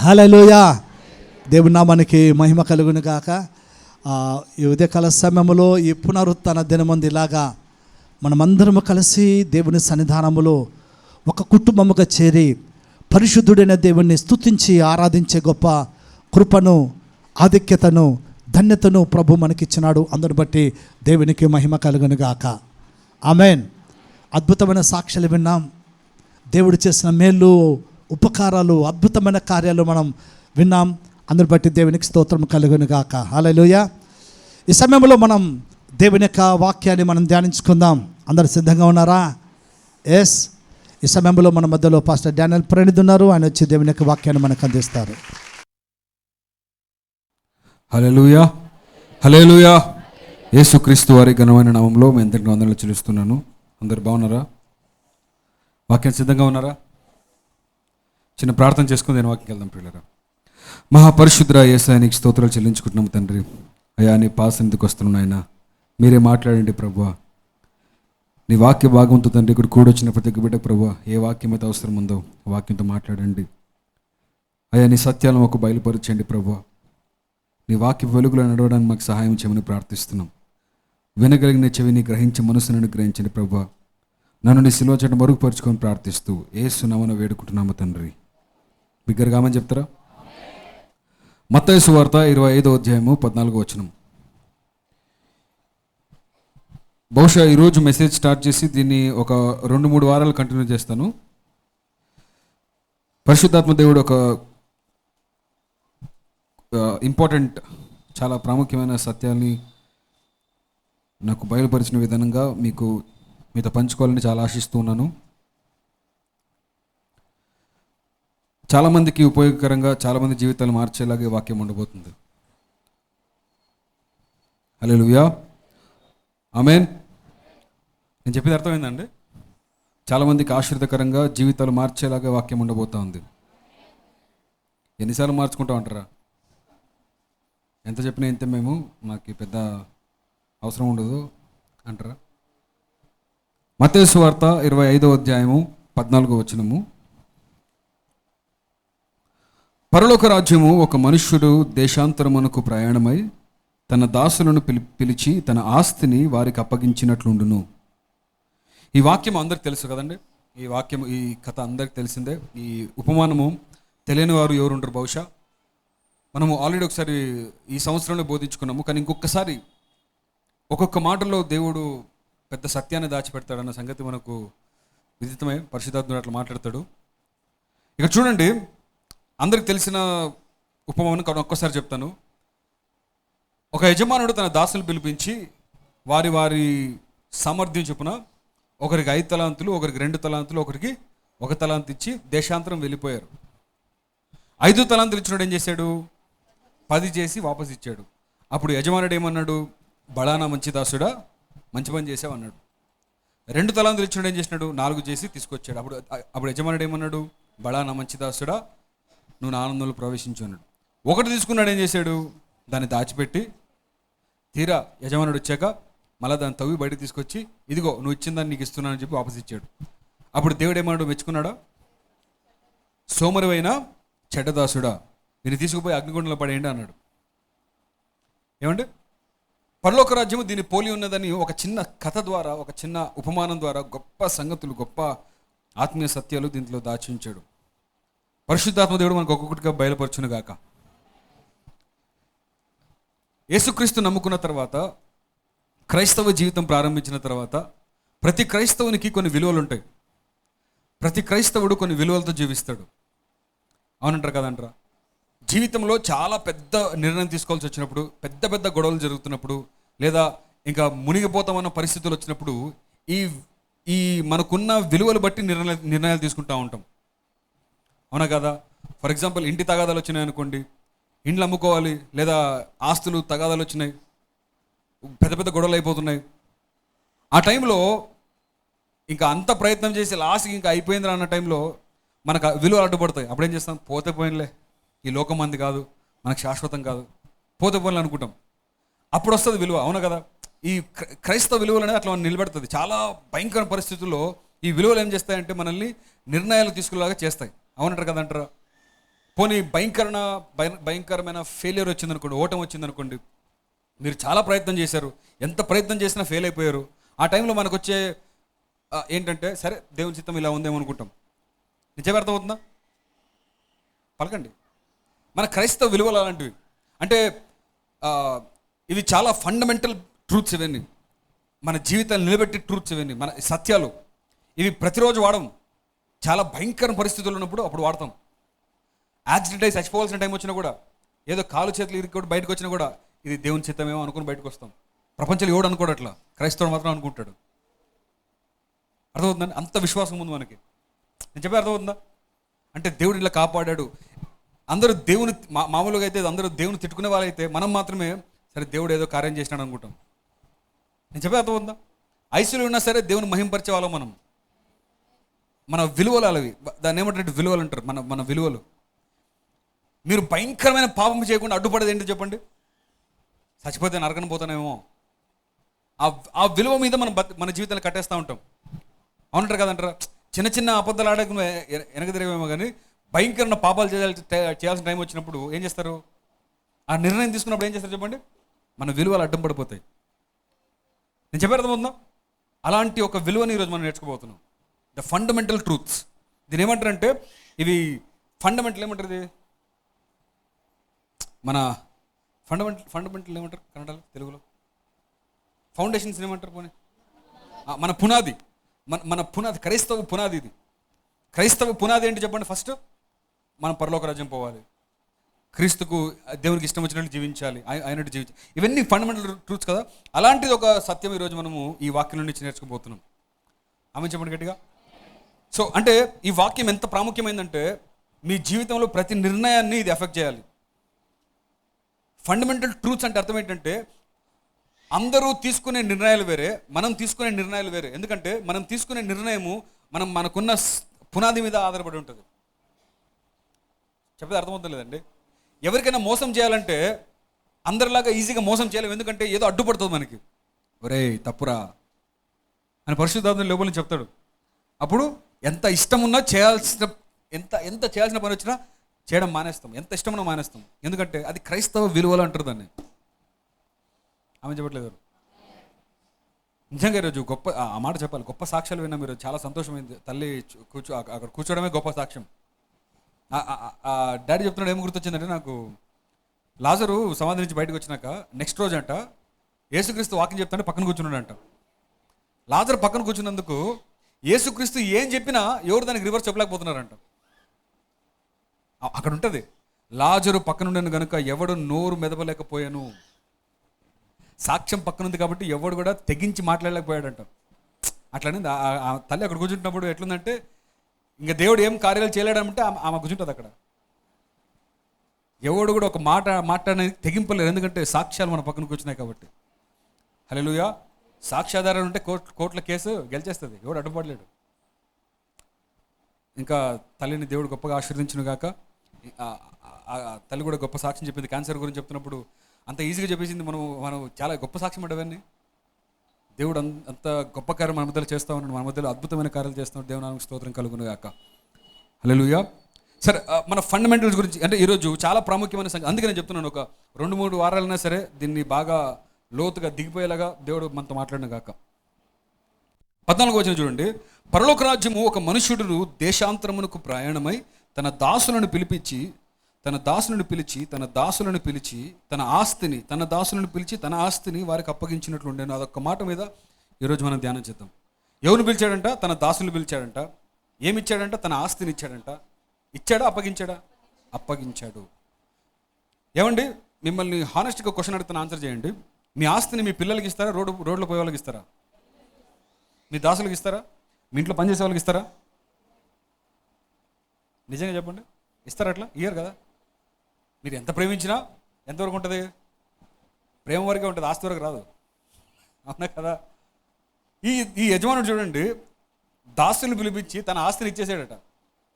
హల్లెలూయా. దేవుని నామానికి మహిమ కలుగును గాక. ఈ ఉదయకాల సమయంలో ఈ పునరుత్థాన దినమందు ఇలాగా మనమందరము కలిసి దేవుని సన్నిధానములో ఒక కుటుంబముగా చేరి పరిశుద్ధుడైన దేవుణ్ణి స్తుతించి ఆరాధించే గొప్ప కృపను, ఆధిక్యతను, ధన్యతను ప్రభు మనకిచ్చినాడు. అందుని బట్టి దేవునికి మహిమ కలుగును గాక. ఆమేన్. అద్భుతమైన సాక్ష్యాలు విన్నాం. దేవుడు చేసిన మేలు, ఉపకారాలు, అద్భుతమైన కార్యాలు మనం విన్నాం. అందుని బట్టి దేవునికి స్తోత్రం కలుగును గాక. హల్లెలూయా. ఈ సమయంలో మనం దేవుని యొక్క వాక్యాన్ని మనం ధ్యానించుకుందాం. అందరు సిద్ధంగా ఉన్నారా? ఎస్. ఈ సమయంలో మన మధ్యలో పాస్టర్ డానియల్ ప్రణీత్ ఉన్నారు. ఆయన వచ్చి దేవుని యొక్క వాక్యాన్ని మనకు అందిస్తారు. హల్లెలూయా, హల్లెలూయా. యేసుక్రీస్తు వారి ఘనమైన నామంలో మేము ఎంతటి వందనాలు చెల్లిస్తున్నాను. అందరు బాగున్నారా? వాక్యం సిద్ధంగా ఉన్నారా? చిన్న ప్రార్థన చేసుకుని నేను వాక్యం వెళ్దాం. ప్రియులారా, మహాపరిశుద్ధ యేసయ్య నీకు స్తోత్రాలు చెల్లించుకుంటున్నాము తండ్రి. అయ్యా, నీ పాసన్నిధికి వస్తున్నాను ఆయన, మీరే మాట్లాడండి ప్రభువా. నీ వాక్య భాగంతో తండ్రి ఇక్కడ కూడొచ్చిన ప్రతి ఒక్క బిడ్డ ప్రభువా, ఏ వాక్యం అయితే అవసరం ఉందో వాక్యంతో మాట్లాడండి అయ్యా. నీ సత్యాలను ఒక బయలుపరచండి ప్రభువా. నీ వాక్య వెలుగులో నడవడానికి మాకు సహాయం చేయమని ప్రార్థిస్తున్నాం. వినగలిగిన చెవిని గ్రహించి మనసును గ్రహించండి ప్రభువా. నన్ను నీ సిలువ చెట్టు మరుగుపరుచుకొని ప్రార్థిస్తూ యేసు నామమున వేడుకుంటున్నాము తండ్రి. బిగ్గరగా ఆమేన్ చెప్తారా? మత్తయి సువార్త 25వ అధ్యాయము 14వ వచనం. బహుశా ఈరోజు మెసేజ్ స్టార్ట్ చేసి దీన్ని ఒక 2-3 వారాలు కంటిన్యూ చేస్తాను. పరిశుద్ధాత్మ దేవుడు ఒక ఇంపార్టెంట్, చాలా ప్రాముఖ్యమైన సత్యాల్ని నాకు బయలుపరిచిన విధానంగా మీతో పంచుకోవాలని చాలా ఆశిస్తూ ఉన్నాను. చాలామందికి ఉపయోగకరంగా, చాలామంది జీవితాలు మార్చేలాగే వాక్యం ఉండబోతుంది. హల్లెలూయా, ఆమేన్. నేను చెప్పేది అర్థమైందండి? చాలామందికి ఆశీర్వదకరంగా, జీవితాలు మార్చేలాగా వాక్యం ఉండబోతా ఉంది. ఎన్నిసార్లు మార్చుకుంటాం అంటారా? ఎంత చెప్పినా ఇంత, మేము మాకు పెద్ద అవసరం ఉండదు అంటారా? మత్తయి సువార్త 25వ అధ్యాయము 14వ వచనము. పరలోక రాజ్యము ఒక మనుష్యుడు దేశాంతరమునకు ప్రయాణమై తన దాసులను పిలిచి తన ఆస్తిని వారికి అప్పగించినట్లుండును. ఈ వాక్యం అందరికి తెలుసు కదండి. ఈ కథ అందరికి తెలిసిందే. ఈ ఉపమానము తెలియని వారు ఎవరు ఉంటారు? బహుశా మనము ఆల్రెడీ ఒకసారి ఈ సంవత్సరంలో బోధించుకున్నాము. కానీ ఇంకొకసారి ఒక్కొక్క మాటలో దేవుడు పెద్ద సత్యాన్ని దాచిపెడతాడన్న సంగతి మనకు విదితమే. పరిశుద్ధాత్ముడు అట్లా మాట్లాడతాడు. ఇక చూడండి, అందరికి తెలిసిన ఉపమానం కానీ ఒక్కసారి చెప్తాను. ఒక యజమానుడు తన దాసులు పిలిపించి వారి వారి సామర్థ్యం చొప్పున ఒకరికి 5 తలాంతులు, ఒకరికి 2 తలాంతులు, ఒకరికి 1 తలాంతు ఇచ్చి దేశాంతరం వెళ్ళిపోయారు. 5 తలాంతులు ఇచ్చినాడు ఏం చేశాడు? 10 చేసి వాపస్ ఇచ్చాడు. అప్పుడు యజమానుడు ఏమన్నాడు? బడానా మంచి దాసుడా, మంచి పని చేసావు అన్నాడు. 2 తలాంతులు ఇచ్చినాడు ఏం చేసినాడు? 4 చేసి తీసుకొచ్చాడు. అప్పుడు యజమానుడు ఏమన్నాడు? బడానా మంచి దాసుడా, నువ్వు నా ఆనందంలో ప్రవేశించు అన్నాడు. 1 తీసుకున్నాడు ఏం చేశాడు? దాన్ని దాచిపెట్టి తీరా యజమానుడు వచ్చాక మళ్ళీ దాన్ని తవ్వి బయటకు తీసుకొచ్చి, ఇదిగో నువ్వు ఇచ్చిన దాన్ని నీకు ఇస్తున్నానని చెప్పి వాపస్ ఇచ్చాడు. అప్పుడు దేవుడు ఏమన్నాడు? మెచ్చుకున్నాడా? సోమరివైన చెడ్డదాసుడా, దీన్ని తీసుకుపోయి అగ్నిగుండంలో పడేయండి అన్నాడు. ఏమంటే పరలోక రాజ్యము దీన్ని పోలి ఉన్నదని ఒక చిన్న కథ ద్వారా, ఒక చిన్న ఉపమానం ద్వారా గొప్ప సంగతులు, గొప్ప ఆత్మీయ సత్యాలు దీంట్లో దాచించాడు. పరిశుద్ధాత్మ దేవుడు మనకు ఒక్కొక్కటిగా బయలుపరచును గాక. యేసుక్రీస్తు నమ్ముకున్న తర్వాత, క్రైస్తవ జీవితం ప్రారంభించిన తర్వాత ప్రతి క్రైస్తవునికి కొన్ని విలువలు ఉంటాయి. ప్రతి క్రైస్తవుడు కొన్ని విలువలతో జీవిస్తాడు. అవునంటారు కదంటారా? జీవితంలో చాలా పెద్ద నిర్ణయం తీసుకోవాల్సి వచ్చినప్పుడు, పెద్ద పెద్ద గొడవలు జరుగుతున్నప్పుడు, లేదా ఇంకా మునిగిపోతామన్న పరిస్థితులు వచ్చినప్పుడు ఈ మనకున్న విలువలు బట్టి నిర్ణయాలు తీసుకుంటూ ఉంటాం. అవునా కదా? ఫర్ ఎగ్జాంపుల్, ఇంటి తగాదాలు వచ్చినాయి అనుకోండి, ఇండ్లు అమ్ముకోవాలి, లేదా ఆస్తులు తగాదాలు వచ్చినాయి, పెద్ద పెద్ద గొడవలు అయిపోతున్నాయి. ఆ టైంలో ఇంకా అంత ప్రయత్నం చేసి లాస్ట్కి ఇంకా అయిపోయిందిరా అన్న టైంలో మనకు విలువలు అడ్డుపడతాయి. అప్పుడేం చేస్తాం? పోతే పోయినలే, ఈ లోకం మంది కాదు, మనకు శాశ్వతం కాదు, పోతే పోయినలే అనుకుంటాం. అప్పుడు వస్తుంది విలువ. అవునా కదా? ఈ క్రైస్తవ విలువలు అనేది అట్లా మనం నిలబెడుతుంది. చాలా భయంకర పరిస్థితుల్లో ఈ విలువలు ఏం చేస్తాయంటే మనల్ని నిర్ణయాలు తీసుకునేలాగా చేస్తాయి. అవునంటారు కదంటారా? పోనీ భయంకరమైన ఫెయిల్యూర్ వచ్చిందనుకోండి, ఓటమి వచ్చిందనుకోండి, మీరు చాలా ప్రయత్నం చేశారు, ఎంత ప్రయత్నం చేసినా ఫెయిల్ అయిపోయారు. ఆ టైంలో మనకు వచ్చే ఏంటంటే, సరే దేవుని చిత్తం ఇలా ఉందేమో అనుకుంటాం. నిజమే, అర్థమవుతుందా? పలకండి. మన క్రైస్తవ విలువలు అలాంటివి. అంటే ఇవి చాలా ఫండమెంటల్ ట్రూత్స్. ఇవన్నీ మన జీవితాలు నిలబెట్టే ట్రూత్స్. ఇవన్నీ మన సత్యాలు. ఇవి ప్రతిరోజు వాడము. చాలా భయంకర పరిస్థితులు ఉన్నప్పుడు అప్పుడు వాడతాం. యాక్సిడెంట్ అయి చచ్చిపోవాల్సిన టైం వచ్చినా కూడా, ఏదో కాలు చేతులు ఇరుక్కోటి బయటకు వచ్చినా కూడా ఇది దేవుని చిత్తమేమో అనుకుని బయటకు వస్తాం. ప్రపంచంలో ఎవడు అనుకోడు అట్లా, క్రైస్తవుడు మాత్రం అనుకుంటాడు. అర్థమవుతుందండి? అంత విశ్వాసం ఉంది మనకి. నేను చెప్పే అర్థమవుతుందా? అంటే దేవుడు ఇలా కాపాడాడు. అందరూ దేవుని మామూలుగా అయితే అందరూ దేవుని తిట్టుకునే వాళ్ళైతే, మనం మాత్రమే సరే దేవుడు ఏదో కార్యం చేసినాడు అనుకుంటాం. నేను చెప్పే అర్థమవుతుందా? ఐసీలో ఉన్నా సరే దేవుని మహింపరిచే వాళ్ళం మనం. మన విలువలు అలవి, దాన్ని ఏమంటారు, విలువలు అంటారు. మన విలువలు. మీరు భయంకరమైన పాపం చేయకుండా అడ్డుపడేది ఏంటి చెప్పండి? చచ్చిపోతే నరకన పోతానేమో. ఆ విలువ మీద మన జీవితాన్ని కట్టేస్తూ ఉంటాం. అవునంటారు కదంటారా? చిన్న చిన్న అబద్ధాలు ఆడక వెనక తిరిగేమో, కానీ భయంకరమైన పాపాలు చేయాల్సిన టైం వచ్చినప్పుడు ఏం చేస్తారు? ఆ నిర్ణయం తీసుకున్నప్పుడు ఏం చేస్తారు చెప్పండి? మన విలువలు అడ్డం పడిపోతాయి. నేను చెప్పే అర్థమవుతుందా? అలాంటి ఒక విలువని ఈరోజు మనం నేర్చుకోబోతున్నాం. The fundamental truths. దీని ఏమంటారంటే, ఇవి ఫండమెంటల్ ఏమంటారు? ఇది మన ఫండమెంటల్ ఏమంటారు కన్నడలో, తెలుగులో? ఫౌండేషన్స్ ఏమంటారు? పోనీ మన పునాది. మన పునాది, క్రైస్తవ పునాది. ఇది క్రైస్తవ పునాది ఏంటి చెప్పండి? ఫస్ట్ మనం పరలోక రాజ్యం పోవాలి, క్రీస్తుకు దేవునికి ఇష్టం వచ్చినట్టు జీవించాలి, అయినట్టు జీవించాలి. ఇవన్నీ ఫండమెంటల్ ట్రూత్స్ కదా. అలాంటిది ఒక సత్యం ఈరోజు మనము ఈ వాక్యం నుంచి నేర్చుకోబోతున్నాం. ఆమె చెప్పండి గట్టిగా. సో అంటే ఈ వాక్యం ఎంత ప్రాముఖ్యమైందంటే, మీ జీవితంలో ప్రతి నిర్ణయాన్ని ఇది ఎఫెక్ట్ చేయాలి. ఫండమెంటల్ ట్రూత్స్ అంటే అర్థం ఏంటంటే, అందరూ తీసుకునే నిర్ణయాలు వేరే, మనం తీసుకునే నిర్ణయాలు వేరే. ఎందుకంటే మనం తీసుకునే నిర్ణయము మనకున్న పునాది మీద ఆధారపడి ఉంటుంది. చెప్పేది అర్థమవుతుంది లేదండి? ఎవరికైనా మోసం చేయాలంటే అందరిలాగా ఈజీగా మోసం చేయలేము. ఎందుకంటే ఏదో అడ్డుపడుతుంది మనకి. ఒరేయ్ తప్పురా అని పరిశుద్ధాత్మ లోపల చెప్తాడు. అప్పుడు ఎంత ఇష్టం ఉన్నా ఎంత చేయాల్సిన పని వచ్చినా చేయడం మానేస్తాం. ఎంత ఇష్టమున్నా మానేస్తాం. ఎందుకంటే అది క్రైస్తవ విలువలు అంటారు దాన్ని. ఆమె చెప్పట్లేదు. నిజంగా ఈరోజు గొప్ప ఆ మాట చెప్పాలి. గొప్ప సాక్ష్యాలు విన్నాం ఈరోజు. చాలా సంతోషమైంది. తల్లి అక్కడ కూర్చోవడమే గొప్ప సాక్ష్యం. డాడీ చెప్తున్నాడు, ఏమి గుర్తొచ్చిందంటే నాకు, లాజరు సమాధి నుంచి బయటకు వచ్చినాక నెక్స్ట్ రోజు అంట యేసుక్రీస్తు వాక్యం చెప్తాంటే పక్కన కూర్చున్నాడంట. లాజరు పక్కన కూర్చున్నందుకు యేసుక్రీస్తు ఏం చెప్పినా ఎవరు దానికి రివర్స్ చెప్పలేకపోతున్నారంట. అక్కడ ఉంటుంది, లాజరు పక్కనుండను గనుక ఎవడు నోరు మెదపలేకపోయాను. సాక్ష్యం పక్కనుంది కాబట్టి ఎవడు కూడా తెగించి మాట్లాడలేకపోయాడంట. అట్లనే ఆ తల్లి అక్కడ కూర్చుంటున్నప్పుడు ఎట్లుందంటే, ఇంకా దేవుడు ఏం కార్యాలు చేయలేడంటే ఆమె కూర్చుంటుంది అక్కడ. ఎవడు కూడా ఒక మాట మాట్లాడడానికి తెగింపలేరు. ఎందుకంటే సాక్ష్యాలు మన పక్కన కూర్చున్నాయి కాబట్టి. హల్లెలూయా. సాక్ష్యాధారాలు ఉంటే కోర్టుల కేసు గెలిచేస్తుంది, ఎవడు అడ్డుపడలేడు. ఇంకా తల్లిని దేవుడు గొప్పగా ఆశీర్వదించును గాక. తల్లి కూడా గొప్ప సాక్ష్యం చెప్పింది. క్యాన్సర్ గురించి చెప్తున్నప్పుడు అంత ఈజీగా చెప్పేసింది. మనం చాలా గొప్ప సాక్ష్యం అడవన్నీ. దేవుడు అంత గొప్ప కార్యం మన మధ్యలో చేస్తూ ఉన్నాడు. మన మధ్యలో అద్భుతమైన కార్యాలు చేస్తున్నాడు. దేవునానికి స్తోత్రం కలుగును గాక. హల్లెలూయా. సరే, మన ఫండమెంటల్స్ గురించి అంటే ఈరోజు చాలా ప్రాముఖ్యమైన సంగతి. అందుకే నేను చెప్తున్నాను, ఒక 2-3 వారాలైనా సరే దీన్ని బాగా లోతుగా దిగిపోయేలాగా దేవుడు మనతో మాట్లాడిన గాక. 14వ వచనం చూడండి. పరలోక రాజ్యము ఒక మనుష్యుడు దేశాంతరమునకు ప్రయాణమై తన దాసులను పిలిచి తన ఆస్తిని వారికి అప్పగించినట్లు ఉండేను. అదొక్క మాట మీద ఈరోజు మనం ధ్యానం చేద్దాం. ఎవరిని పిలిచాడంట? తన దాసులు పిలిచాడంట. ఏమిచ్చాడంట? తన ఆస్తిని ఇచ్చాడంట. ఇచ్చాడా? అప్పగించాడా? అప్పగించాడు. ఏమండి, మిమ్మల్ని హానెస్ట్గా క్వశ్చన్ అడుగుతున్న ఆన్సర్ చేయండి. మీ ఆస్తిని మీ పిల్లలకి ఇస్తారా? రోడ్లో పోయే వాళ్ళకి ఇస్తారా? మీ దాసులకు ఇస్తారా? మీ ఇంట్లో పనిచేసే వాళ్ళకి ఇస్తారా? నిజంగా చెప్పండి, ఇస్తారా? అట్లా ఇయ్యరు కదా. మీరు ఎంత ప్రేమించినా ఎంతవరకు ఉంటుంది? ప్రేమ వరకే ఉంటుంది, ఆస్తి వరకు రాదు. అవునా కదా? ఈ యజమానుడు చూడండి, దాసులను పిలిపించి తన ఆస్తిని ఇచ్చేసాడట.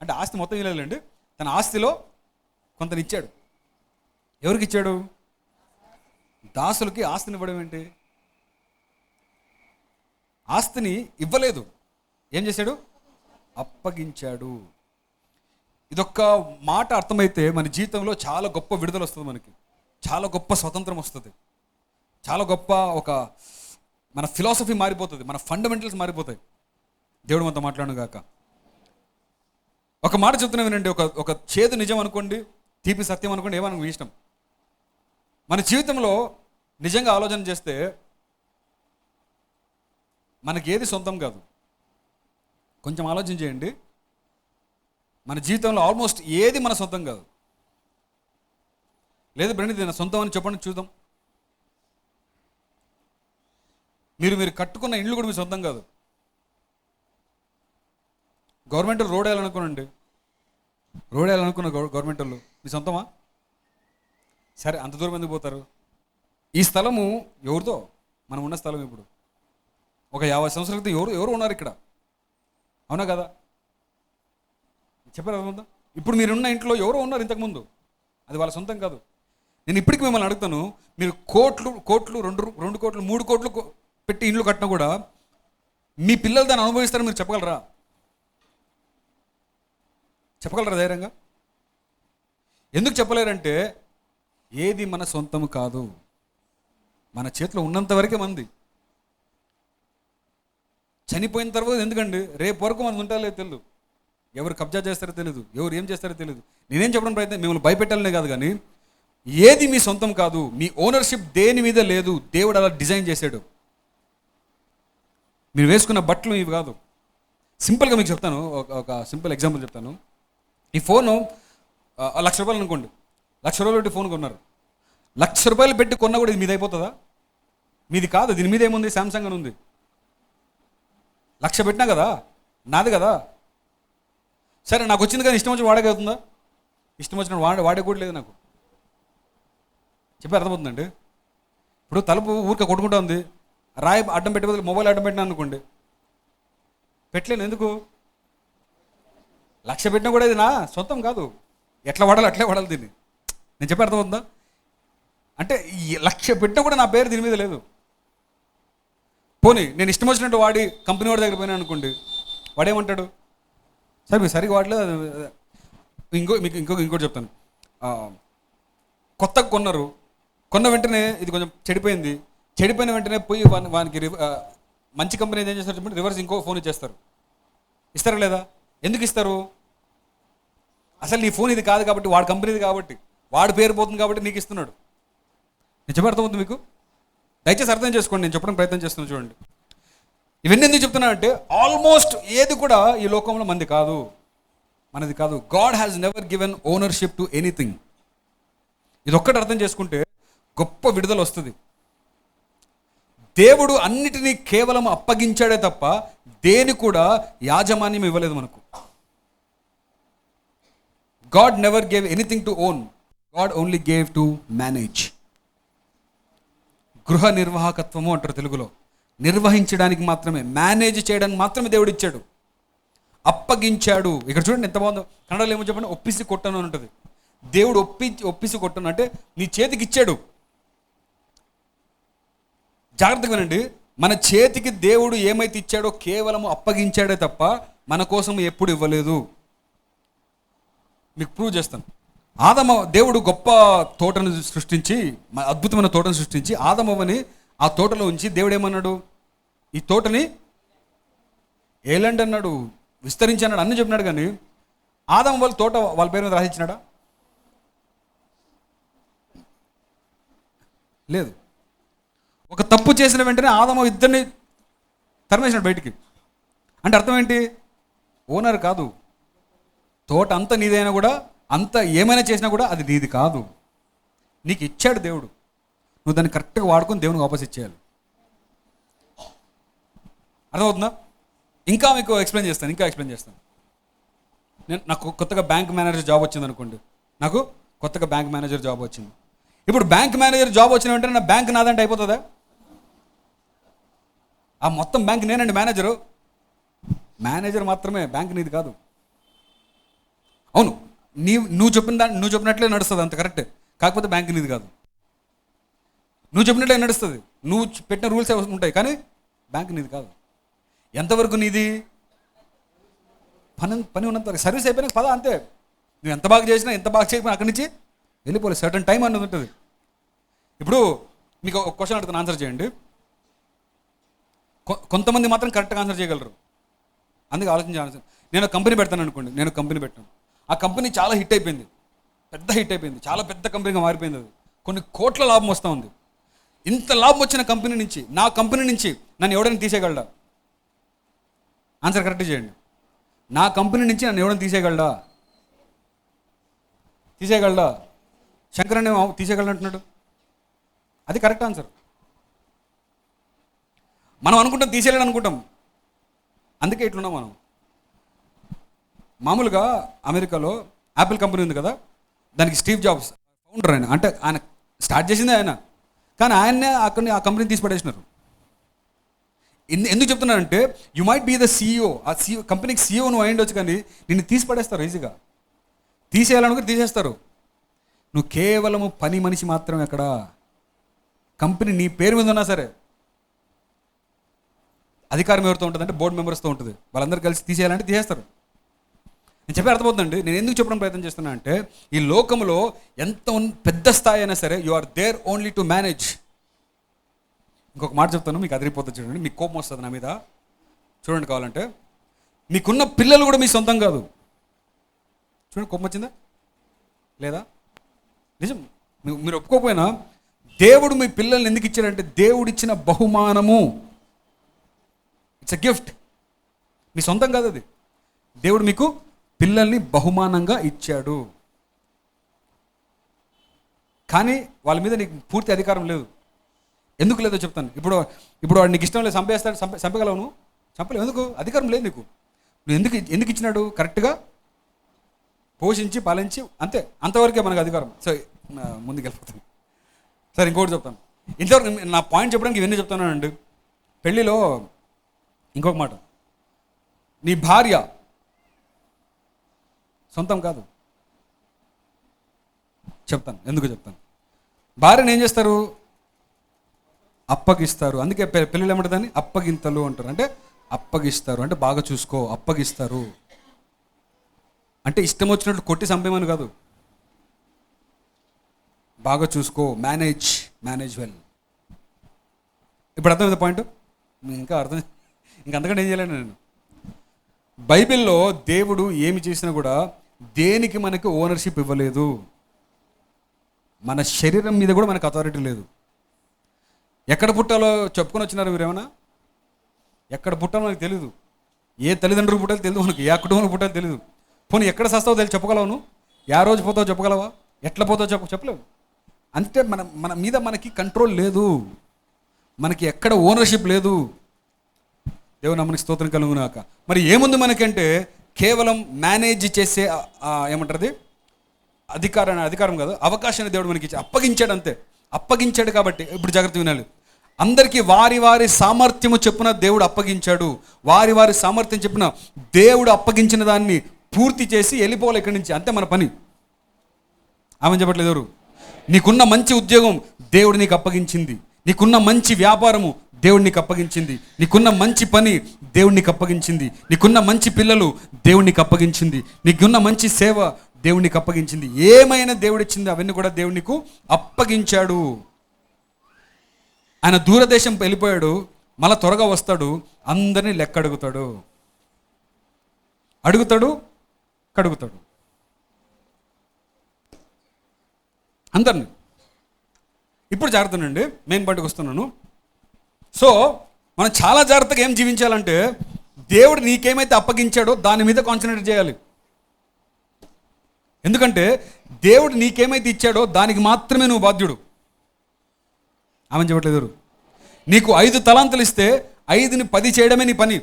అంటే ఆస్తి మొత్తం ఇవ్వలేదండి, తన ఆస్తిలో కొంతనిచ్చాడు. ఎవరికి ఇచ్చాడు? దాసులకి ఆస్తిని ఇవ్వడం ఏంటి? ఆస్తిని ఇవ్వలేదు, ఏం చేశాడు? అప్పగించాడు. ఇదొక్క మాట అర్థమైతే మన జీవితంలో చాలా గొప్ప విడుదల వస్తుంది, మనకి చాలా గొప్ప స్వతంత్రం వస్తుంది, చాలా గొప్ప ఒక మన ఫిలాసఫీ మారిపోతుంది, మన ఫండమెంటల్స్ మారిపోతాయి. దేవుడు మనతో మాట్లాడను గాక. ఒక మాట చెప్తున్నా వినండి. ఒక చేదు నిజం అనుకోండి, తీపి సత్యం అనుకోండి, ఏమన్నా మీ ఇష్టం. మన జీవితంలో నిజంగా ఆలోచన చేస్తే మనకి ఏది సొంతం కాదు. కొంచెం ఆలోచన చేయండి. మన జీవితంలో ఆల్మోస్ట్ ఏది మన సొంతం కాదు. లేదు బ్రెండి నా సొంతం అని చెప్పండి చూద్దాం. మీరు కట్టుకున్న ఇళ్ళు కూడా మీ సొంతం కాదు. గవర్నమెంట్ రోడ్ వేయాలనుకోనండి, రోడ్ వేయాలనుకున్న గవర్నమెంట్ వాళ్ళు మీ సొంతమా? సరే, అంత దూరం ఎందుకు పోతారు? ఈ స్థలము ఎవరిదో? మనం ఉన్న స్థలం ఇప్పుడు ఒక 50 సంవత్సరాల క్రితం ఎవరు ఉన్నారు ఇక్కడ, అవునా కదా? చెప్పారు అర్థం. ఇప్పుడు మీరున్న ఇంట్లో ఎవరో ఉన్నారు ఇంతకుముందు, అది వాళ్ళ సొంతం కాదు. నేను ఇప్పటికి మిమ్మల్ని అడుగుతాను, మీరు కోట్లు 2 కోట్లు 3 కోట్లు పెట్టి ఇండ్లు కట్టినా కూడా మీ పిల్లలు దాన్ని అనుభవిస్తారని మీరు చెప్పగలరా? చెప్పగలరా ధైర్యంగా? ఎందుకు చెప్పలేరంటే ఏది మన సొంతం కాదు. మన చేతిలో ఉన్నంత వరకే మంది. చనిపోయిన తర్వాత ఎందుకండి, రేపు వరకు మనది ఉంటారో తెలియదు, ఎవరు కబ్జా చేస్తారో తెలియదు, ఎవరు ఏం చేస్తారో తెలియదు. నేనేం చెప్పడం ప్రయత్నం, మిమ్మల్ని భయపెట్టాలనే కాదు, కానీ ఏది మీ సొంతం కాదు. మీ ఓనర్షిప్ దేని మీద లేదు. దేవుడు అలా డిజైన్ చేశాడు. మీరు వేసుకున్న బట్టలు ఇవి కాదు. సింపుల్గా మీకు చెప్తాను, ఒక సింపుల్ ఎగ్జాంపుల్ చెప్తాను. ఈ ఫోను 1,00,000 రూపాయలు అనుకోండి. 1,00,000 రూపాయలు పెట్టి ఫోన్ కొన్నారు. 1,00,000 రూపాయలు పెట్టి కొన్నా కూడా ఇది మీది అయిపోతుందా? మీది కాదు. దీని మీద ఏముంది? శాంసంగ్ అని ఉంది. 1,00,000 పెట్టినా కదా, నాది కదా. సరే, నాకు వచ్చింది కానీ ఇష్టం వచ్చి వాడక అవుతుందా? ఇష్టం వచ్చిన వాడే కూడా లేదు నాకు. చెప్పి అర్థమవుతుందండి. ఇప్పుడు తలుపు ఊరికే కొట్టుకుంటా ఉంది, రాయి అడ్డం పెట్టే బదులు మొబైల్ అడ్డం పెట్టినా అనుకోండి, పెట్టలేను. ఎందుకు? 1,00,000 పెట్టినా కూడా ఇది నా సొంతం కాదు. ఎట్లా వాడాలి అట్లే వాడాలి దీన్ని. నేను చెప్పి అర్థమవుతుందా? అంటే 1,00,000 పెట్టినా కూడా నా పేరు దీని మీద లేదు. పోనీ నేను ఇష్టం వచ్చినట్టు వాడి కంపెనీ వాడి దగ్గర పోయినా అనుకోండి, వాడేమంటాడు? సరే మీరు సరిగ్గా వాడలేదు. ఇంకోటి చెప్తాను. కొత్తగా కొన్నారు, కొన్న వెంటనే ఇది కొంచెం చెడిపోయింది. చెడిపోయిన వెంటనే పోయి వానికి మంచి కంపెనీ ఏం చేస్తారు చెప్పండి, రివర్స్ ఇంకో ఫోన్ ఇచ్చేస్తారు. ఇస్తారా లేదా? ఎందుకు ఇస్తారు? అసలు నీ ఫోన్ ఇది కాదు కాబట్టి, వాడి కంపెనీది కాబట్టి, వాడి పేరు పోతుంది కాబట్టి నీకు ఇస్తున్నాడు. నేను చెప్పి అర్థమవుతుంది మీకు? దయచేసి అర్థం చేసుకోండి, నేను చెప్పడం ప్రయత్నం చేస్తున్నాను. చూడండి, ఇవన్నీ ఎందుకు చెప్తున్నా అంటే ఆల్మోస్ట్ ఏది కూడా ఈ లోకంలో మనది కాదు, మనది కాదు. God has never given ownership to anything. ఇది ఒక్కటి అర్థం చేసుకుంటే గొప్ప విడుదల వస్తుంది. దేవుడు అన్నిటినీ కేవలం అప్పగించాడే తప్ప దేని కూడా యాజమాన్యం ఇవ్వలేదు మనకు. God never gave anything to own, God only gave to manage. గృహ నిర్వాహకత్వము అంటారు తెలుగులో. నిర్వహించడానికి మాత్రమే, మేనేజ్ చేయడానికి మాత్రమే దేవుడు ఇచ్చాడు, అప్పగించాడు. ఇక్కడ చూడండి ఎంత బాగుందో. కన్నడలో ఏమో చెప్పండి, ఒప్పిసి కొట్టను అని ఉంటుంది. దేవుడు ఒప్పిసి కొట్టను అంటే నీ చేతికి ఇచ్చాడు. జాగ్రత్తగా వినండి, మన చేతికి దేవుడు ఏమైతే ఇచ్చాడో కేవలము అప్పగించాడే తప్ప మన కోసం ఎప్పుడు ఇవ్వలేదు. మీకు ప్రూవ్ చేస్తాను. దేవుడు గొప్ప తోటను సృష్టించి, అద్భుతమైన తోటను సృష్టించి ఆదమవ్వని ఆ తోటలో ఉంచి దేవుడు ఏమన్నాడు? ఈ తోటని ఏలండి అన్నాడు, విస్తరించి అన్నాడు, అన్నీ చెప్పినాడు. కానీ ఆదమ వాళ్ళ తోట వాళ్ళ పేరు మీద రాసిచ్చినాడా? లేదు. ఒక తప్పు చేసిన వెంటనే ఆదమ ఇద్దరిని తరిమేసినాడు బయటికి. అంటే అర్థం ఏంటి? ఓనర్ కాదు. తోట అంత నీదైనా కూడా, అంత ఏమైనా చేసినా కూడా అది నీది కాదు. నీకు ఇచ్చాడు దేవుడు, నువ్వు దాన్ని కరెక్ట్గా వాడుకొని దేవునికి వాపస్ ఇచ్చేయాలి. అర్థమవుతుందా? ఇంకా మీకు ఎక్స్ప్లెయిన్ చేస్తాను. నాకు కొత్తగా బ్యాంక్ మేనేజర్ జాబ్ వచ్చింది అనుకోండి. నాకు కొత్తగా బ్యాంక్ మేనేజర్ జాబ్ వచ్చింది. ఇప్పుడు బ్యాంక్ మేనేజర్ జాబ్ వచ్చిన వెంటనే నా బ్యాంక్ నాదంటే అయిపోతుందా? ఆ మొత్తం బ్యాంక్ నేనండి మేనేజరు. మేనేజర్ మాత్రమే, బ్యాంక్ నీది కాదు. అవును, నువ్వు చెప్పినట్లే నడుస్తుంది, అంత కరెక్ట్. కాకపోతే బ్యాంక్ నీది కాదు. నువ్వు చెప్పినట్లే నడుస్తుంది, నువ్వు పెట్టిన రూల్స్ ఉంటాయి, కానీ బ్యాంక్ నీది కాదు. ఎంతవరకు నీది? పని ఉన్నంత వరకు. సర్వీస్ అయిపోయినాక పద, అంతే. నువ్వు ఎంత బాగా చేసినా ఎంత బాగా చేయకపోయినా అక్కడి నుంచి వెళ్ళిపోలేదు. సర్టన్ టైం అన్నది ఉంటుంది. ఇప్పుడు మీకు ఒక క్వశ్చన్ అడుగుతాను, ఆన్సర్ చేయండి. కొంతమంది మాత్రం కరెక్ట్గా ఆన్సర్ చేయగలరు, అందుకే ఆలోచించాలి. నేను ఒక కంపెనీ పెడతాను అనుకోండి, నేను కంపెనీ పెట్టాను, ఆ కంపెనీ చాలా హిట్ అయిపోయింది, పెద్ద హిట్ అయిపోయింది, చాలా పెద్ద కంపెనీగా మారిపోయింది. అది కొన్ని కోట్ల లాభం వస్తూ ఉంది. ఇంత లాభం వచ్చిన కంపెనీ నుంచి, నా కంపెనీ నుంచి నన్ను ఎవడైనా తీసేయగలడా? ఆన్సర్ కరెక్ట్ చేయండి. నా కంపెనీ నుంచి నన్ను ఎవడైనా తీసేయగలడా? తీసేయగలడా? శంకరన్ ఏమో తీసేయగలడు అంటున్నాడు. అది కరెక్ట్ ఆన్సర్. మనం అనుకుంటాం తీసేయలేడు అనుకుంటాం, అందుకే ఇట్లున్నాం మనం. మామూలుగా అమెరికాలో యాపిల్ కంపెనీ ఉంది కదా, దానికి స్టీవ్ జాబ్స్ ఫౌండర్. ఆయన అంటే ఆయన స్టార్ట్ చేసిందే ఆయన, కానీ ఆయన్నే అక్కడిని ఆ కంపెనీని తీసి పడేసినారు. ఎందుకు చెప్తున్నానంటే, you might be the CEO, ఆ సీఈఓ కంపెనీకి సీఈఓ నువ్వు అయ్యిండొచ్చు, కానీ నిన్ను తీసి పడేస్తారు ఈజీగా. తీసేయాలనుకుని తీసేస్తారు. నువ్వు కేవలము పని మనిషి మాత్రమే. అక్కడ కంపెనీ నీ పేరు మీద ఉన్నా సరే, అధికారం ఎవరితో ఉంటుంది అంటే బోర్డు మెంబర్స్తో ఉంటుంది. వాళ్ళందరూ కలిసి తీసేయాలంటే తీసేస్తారు. నేను చెప్పే అర్థమవుతుందండి. నేను ఎందుకు చెప్పడం ప్రయత్నం చేస్తున్నా అంటే, ఈ లోకంలో ఎంత పెద్ద స్థాయి అయినా సరే, you are there only to manage. ఇంకొక మాట చెప్తాను, మీకు అదిరిపోతుంది చూడండి, మీకు కోపం వస్తుంది నా మీద. చూడండి, కావాలంటే మీకున్న పిల్లలు కూడా మీ సొంతం కాదు. చూడండి, కోపం వచ్చిందా లేదా? నిజం. మీరు ఒప్పుకోకపోయినా దేవుడు మీ పిల్లల్ని ఎందుకు ఇచ్చాడంటే, దేవుడిచ్చిన బహుమానము. It's a gift. మీ సొంతం కాదు అది. దేవుడు మీకు పిల్లల్ని బహుమానంగా ఇచ్చాడు, కానీ వాళ్ళ మీద నీకు పూర్తి అధికారం లేదు. ఎందుకు లేదో చెప్తాను. ఇప్పుడు వాడు నీకు ఇష్టం లేదు, చంపగలవు నువ్వు? చంపలేవు. ఎందుకు? అధికారం లేదు నీకు. నువ్వు ఎందుకు ఇచ్చినాడు? కరెక్ట్గా పోషించి పాలించి, అంతే, అంతవరకే మనకు అధికారం. సో ముందుకు వెళ్ళిపోతాను. సరే, ఇంకోటి చెప్తాను. ఇంతవరకు నా పాయింట్ చెప్పడానికి ఇవన్నీ చెప్తానండి. పెళ్ళిలో ఇంకొక మాట, నీ భార్య సొంతం కాదు. చెప్తాను ఎందుకు చెప్తాను. భార్యను ఏం చేస్తారు? అప్పగిస్తారు. అందుకే పెళ్ళిళ్ళు ఏమంటుందని అప్పగింతలు అంటారు. అంటే అప్పగిస్తారు అంటే బాగా చూసుకో, అప్పగిస్తారు అంటే ఇష్టం వచ్చినట్లు కొట్టి చంపేమని కాదు, బాగా చూసుకో, మేనేజ్ వెల్. ఇప్పుడు అర్థమైంది పాయింట్? ఇంకంతకంటే ఏం చేయలేను నేను. బైబిల్లో దేవుడు ఏమి చేసినా కూడా దేనికి మనకు ఓనర్షిప్ ఇవ్వలేదు. మన శరీరం మీద కూడా మనకు అథారిటీ లేదు. ఎక్కడ పుట్టాలో చెప్పుకొని వచ్చినారు మీరేమన్నా? ఎక్కడ పుట్టాలో మనకు తెలీదు. ఏ తల్లిదండ్రులు పుట్టాలో తెలియదు మనకు, ఏ కుటుంబంలో పుట్టాలో తెలియదు. పోనీ ఎక్కడ సస్తావో తెలిసి చెప్పగలవు నువ్వు? ఏ రోజు పోతావో చెప్పగలవా? ఎట్లా పోతావో చెప్పలేవు. అంటే మన మీద మనకి కంట్రోల్ లేదు, మనకి ఎక్కడ ఓనర్షిప్ లేదు. దేవుని నామానికి స్తోత్రం కలుగునాక. మరి ఏముంది మనకంటే, కేవలం మేనేజ్ చేసే ఏమంటారు, అధికారం కాదు, అవకాశాన్ని దేవుడు మనకి ఇచ్చి అప్పగించాడు, అంతే. అప్పగించాడు కాబట్టి ఇప్పుడు జాగ్రత్త వినాలి. అందరికీ వారి వారి సామర్థ్యము చెప్పున దేవుడు అప్పగించాడు. వారి వారి సామర్థ్యం చెప్పున దేవుడు అప్పగించిన దాన్ని పూర్తి చేసి వెళ్ళిపోవాలి ఇక్కడి నుంచి, అంతే మన పని. ఆమె చెప్పట్లేదు ఎవరు? నీకున్న మంచి ఉద్యోగం దేవుడు నీకు అప్పగించింది, నీకున్న మంచి వ్యాపారము దేవుడు నీకు అప్పగించింది, నీకున్న మంచి పని దేవుడు నీకు అప్పగించింది, నీకున్న మంచి పిల్లలు దేవుడు నీకు అప్పగించింది, నీకున్న మంచి సేవ దేవుడు నీకు అప్పగించింది. ఏమైనా దేవుడిచ్చింది, అవన్నీ కూడా దేవుడు నీకు అప్పగించాడు. ఆయన దూరదేశం వెళ్ళిపోయాడు, మళ్ళా త్వరగా వస్తాడు, అందరినీ లెక్క అడుగుతాడు, కడుగుతాడు అందరినీ. ఇప్పుడు జాగ్రత్తనండి, మెయిన్ పాయింట్కి వస్తున్నాను. సో మనం చాలా జాగ్రత్తగా ఏం జీవించాలంటే, దేవుడు నీకేమైతే అప్పగించాడో దాని మీద కాన్సన్ట్రేట్ చేయాలి. ఎందుకంటే దేవుడు నీకేమైతే ఇచ్చాడో దానికి మాత్రమే నువ్వు బాధ్యుడు. ఆమె చెప్పట్లేదు. నీకు 5 తలాంతులు ఇస్తే 5ని 10 చేయడమే నీ పని.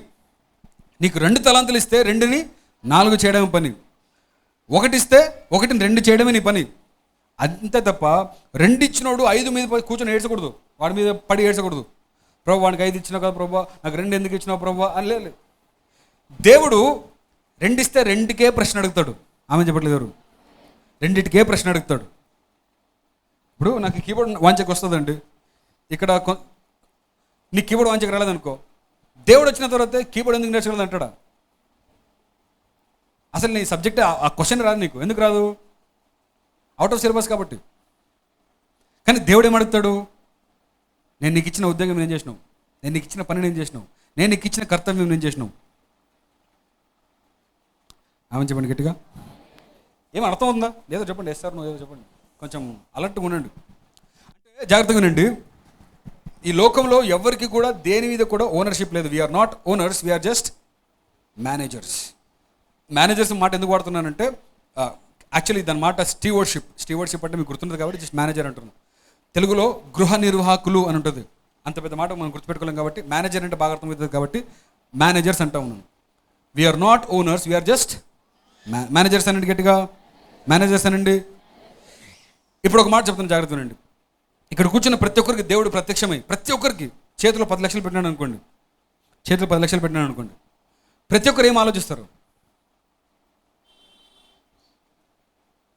నీకు 2 తలాంతులు ఇస్తే 2ని 4 చేయడమే పని. 1 ఇస్తే 1ని 2 చేయడమే నీ పని. అంతే తప్ప 2 ఇచ్చినోడు 5 మీద కూర్చొని ఏడ్చకూడదు, వాడి మీద పడి ఏడ్చకూడదు. ప్రభు వాడికి 5 ఇచ్చినావు కదా ప్రభు, నాకు 2 ఎందుకు ఇచ్చినావు ప్రభు అని లేదు. దేవుడు 2 ఇస్తే 2కే ప్రశ్న అడుగుతాడు. ఆమె చెప్పట్లేదు ఎవరు? 2కే ప్రశ్న అడుగుతాడు. ఇప్పుడు నాకు కీబోర్డ్ వాంచకు వస్తుందండి, ఇక్కడ నీ కీబోర్డ్ వాంచకు రాలేదనుకో, దేవుడు వచ్చిన తర్వాత కీబోర్డ్ ఎందుకు నేర్చుకోలేదు అంటాడా? అసలు నీ సబ్జెక్ట్ ఆ క్వశ్చన్ రాదు నీకు. ఎందుకు రాదు? అవుట్ ఆఫ్ సిలబస్ కాబట్టి. కానీ దేవుడు ఏమడుగుతాడు? నేను నీకు ఇచ్చిన ఉద్యోగం నేను చేసినావు, నేను నీకు ఇచ్చిన పని నేను చేసినావు, నేను నీకు ఇచ్చిన కర్తవ్యం నేను చేసినావు. ఆమె చెప్పండి గట్టిగా. ఏం అర్థం ఉందా? ఏదో చెప్పండి. ఎస్ఆర్ ఏదో చెప్పండి. కొంచెం అలర్ట్గా ఉండండి. అంటే జాగ్రత్తగా ఉండండి. ఈ లోకంలో ఎవరికి కూడా దేని మీద కూడా ఓనర్షిప్ లేదు. We are not owners, we are just managers. Managers మాట ఎందుకు వాడుతున్నానంటే యాక్చువల్లీ దాని మాట స్టీవర్డ్షిప్. స్టీవర్డ్షిప్ అంటే మీకు గుర్తున్నది కాబట్టి జస్ట్ మేనేజర్ అంటున్నాను. తెలుగులో గృహ నిర్వాహకులు అని ఉంటుంది. అంత పెద్ద మాట మనం గుర్తుపెట్టుకోలేం కాబట్టి మేనేజర్ అంటే బాగా అర్థమవుతుంది కాబట్టి మేనేజర్స్ అంటా ఉన్నాను. We are not owners, we are just managers అనండి గట్టిగా. మేనేజర్స్ అనండి. ఇప్పుడు ఒక మాట చెప్తాను, జాగ్రత్త వినండి. ఇక్కడ కూర్చున్న ప్రతి ఒక్కరికి దేవుడు ప్రత్యక్షమై ప్రతి ఒక్కరికి చేతిలో 10 లక్షలు పెట్టినాడు అనుకోండి, చేతిలో 10 లక్షలు పెట్టినాడు అనుకోండి, ప్రతి ఒక్కరు ఏం ఆలోచిస్తారు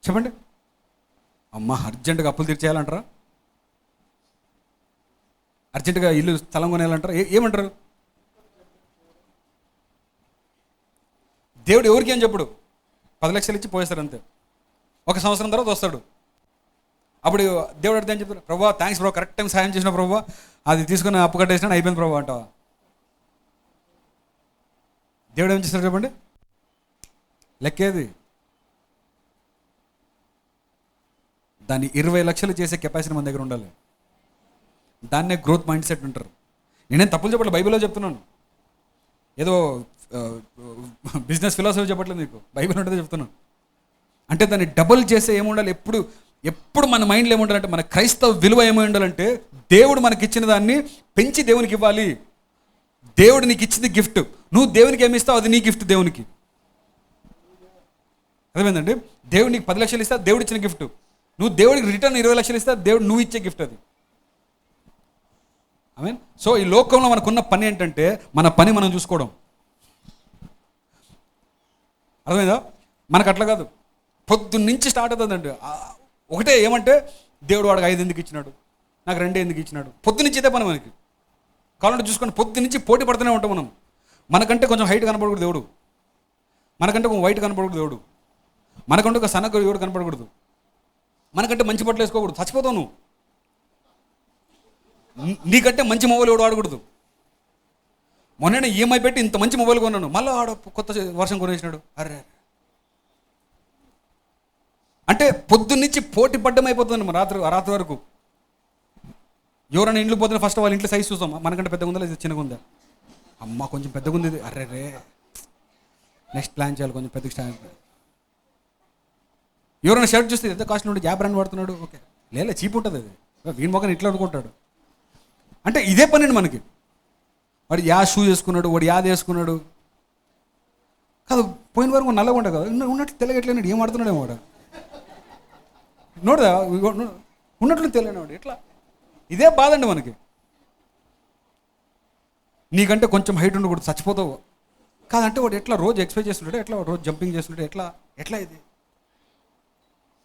చెప్పండి? అమ్మ అర్జెంటుగా అప్పులు తీర్చేయాలంటారా? అర్జెంటుగా ఇల్లు స్థలం కొనేయాలంటారా? ఏమంటారు? దేవుడు ఎవరికి అని చెప్పడు. 10 లక్షలు ఇచ్చి పోయేస్తారు అంతే. 1 సంవత్సరం తర్వాత వస్తాడు. అప్పుడు దేవుడు అడిగితే అని చెప్తారు, ప్రభా థ్యాంక్స్ ప్రభా, కరెక్ట్ టైం సాయం చేసిన ప్రభా, అది తీసుకుని అప్పు కట్టేసినా అయిపోయింది ప్రభా అంటావా? దేవుడు ఏం చేస్తాడు చెప్పండి? లెక్కేది. దాన్ని 20 లక్షలు చేసే కెపాసిటీ మన దగ్గర ఉండాలి. దాన్నే గ్రోత్ మైండ్ సెట్ అంటారు. నేనేం తప్పులు చెప్పట్లేదు, బైబిల్లో చెప్తున్నాను. ఏదో బిజినెస్ ఫిలాసఫీ చెప్పట్లేదు మీకు, బైబిల్ ఉంటుందో చెప్తున్నాను. అంటే దాన్ని డబుల్ చేసే ఏముండాలి? ఎప్పుడు మన మైండ్లో ఏముండాలంటే, మన క్రైస్తవ విలువ ఏమై ఉండాలంటే, దేవుడు మనకి ఇచ్చిన దాన్ని పెంచి దేవునికి ఇవ్వాలి. దేవుడు నీకు ఇచ్చింది గిఫ్ట్, నువ్వు దేవునికి ఏమి ఇస్తావు అది నీ గిఫ్ట్ దేవునికి. అర్థమైందండి? దేవుడు నీకు 10 లక్షలు ఇస్తా, దేవుడు ఇచ్చిన గిఫ్ట్. నువ్వు దేవుడికి రిటర్న్ 20 లక్షలు ఇస్తా, దేవుడు నువ్వు ఇచ్చే గిఫ్ట్ అది. ఐ మీన్ సో ఈ లోకంలో మనకున్న పని ఏంటంటే, మన పని మనం చూసుకోవడం. అర్థమైందా? మనకు అట్లా కాదు, పొద్దున్నుంచి స్టార్ట్ అవుతుందండి. ఒకటే ఏమంటే, దేవుడు వాడికి 5 ఎందుకు ఇచ్చినాడు, నాకు 2 ఎందుకు ఇచ్చినాడు. పొద్దునుంచి ఇదే పని మనకి. కావాలంటే చూసుకొని పొద్దునుంచి పోటీ పడుతూనే ఉంటాం మనం. మనకంటే కొంచెం హైట్ కనపడకూడదు దేవుడు, మనకంటే కొంచెం వైట్ కనపడకూడదు దేవుడు, మనకంటే ఒక సన్నకు దేవుడు కనపడకూడదు, మనకంటే మంచి బట్టలు వేసుకోకూడదు, చచ్చిపోతావు నువ్వు. నీకంటే మంచి మొబైల్ ఎవడు వాడకూడదు. మొన్న ఈఎంఐ పెట్టి ఇంత మంచి మొబైల్ కొన్నాను, మళ్ళీ ఆడ కొత్త వర్షం కొనేసినాడు. అరే అంటే పొద్దున్నుంచి పోటీ పడ్డం అయిపోతుంది మన రాత్రి వరకు. ఎవరైనా ఇంట్లో పోతున్నా ఫస్ట్ వాళ్ళ ఇంట్లో సైజ్ చూస్తాం, మనకంటే పెద్దగా ఉందా లేదా చిన్నగా ఉందా, అమ్మ కొంచెం పెద్దగా ఉంది, అరే రే నెక్స్ట్ ప్లాన్ చేయాలి కొంచెం పెద్దగా స్టాండ్. ఎవరైనా షర్ట్ చూస్తే ఎంత కాస్ట్ ఉంటే యా బ్రాండ్ వాడుతున్నాడు, ఓకే లేదా చీప్ ఉంటుంది అది, వీని మొక్కని ఇట్లా అనుకుంటాడు. అంటే ఇదే పని అండి మనకి. వాడు యా షూ వేసుకున్నాడు, వాడు యాది వేసుకున్నాడు కాదు, పోయిన వరకు నల్లగా ఉంటాడు కదా, ఉన్నట్లు తెలియట్లేనాడు, ఏం ఆడుతున్నాడేమో వాడు, నోడదా ఉన్నట్లు తెలియనివాడు ఎట్లా. ఇదే బాధ అండి మనకి. నీకంటే కొంచెం హైట్ ఉండకూడదు, చచ్చిపోతావు కాదంటే వాడు ఎట్లా రోజు ఎక్సర్సైజ్ చేస్తుంటాడు, ఎట్లా రోజు జంపింగ్ చేస్తుంటాడు, ఎట్లా ఇది.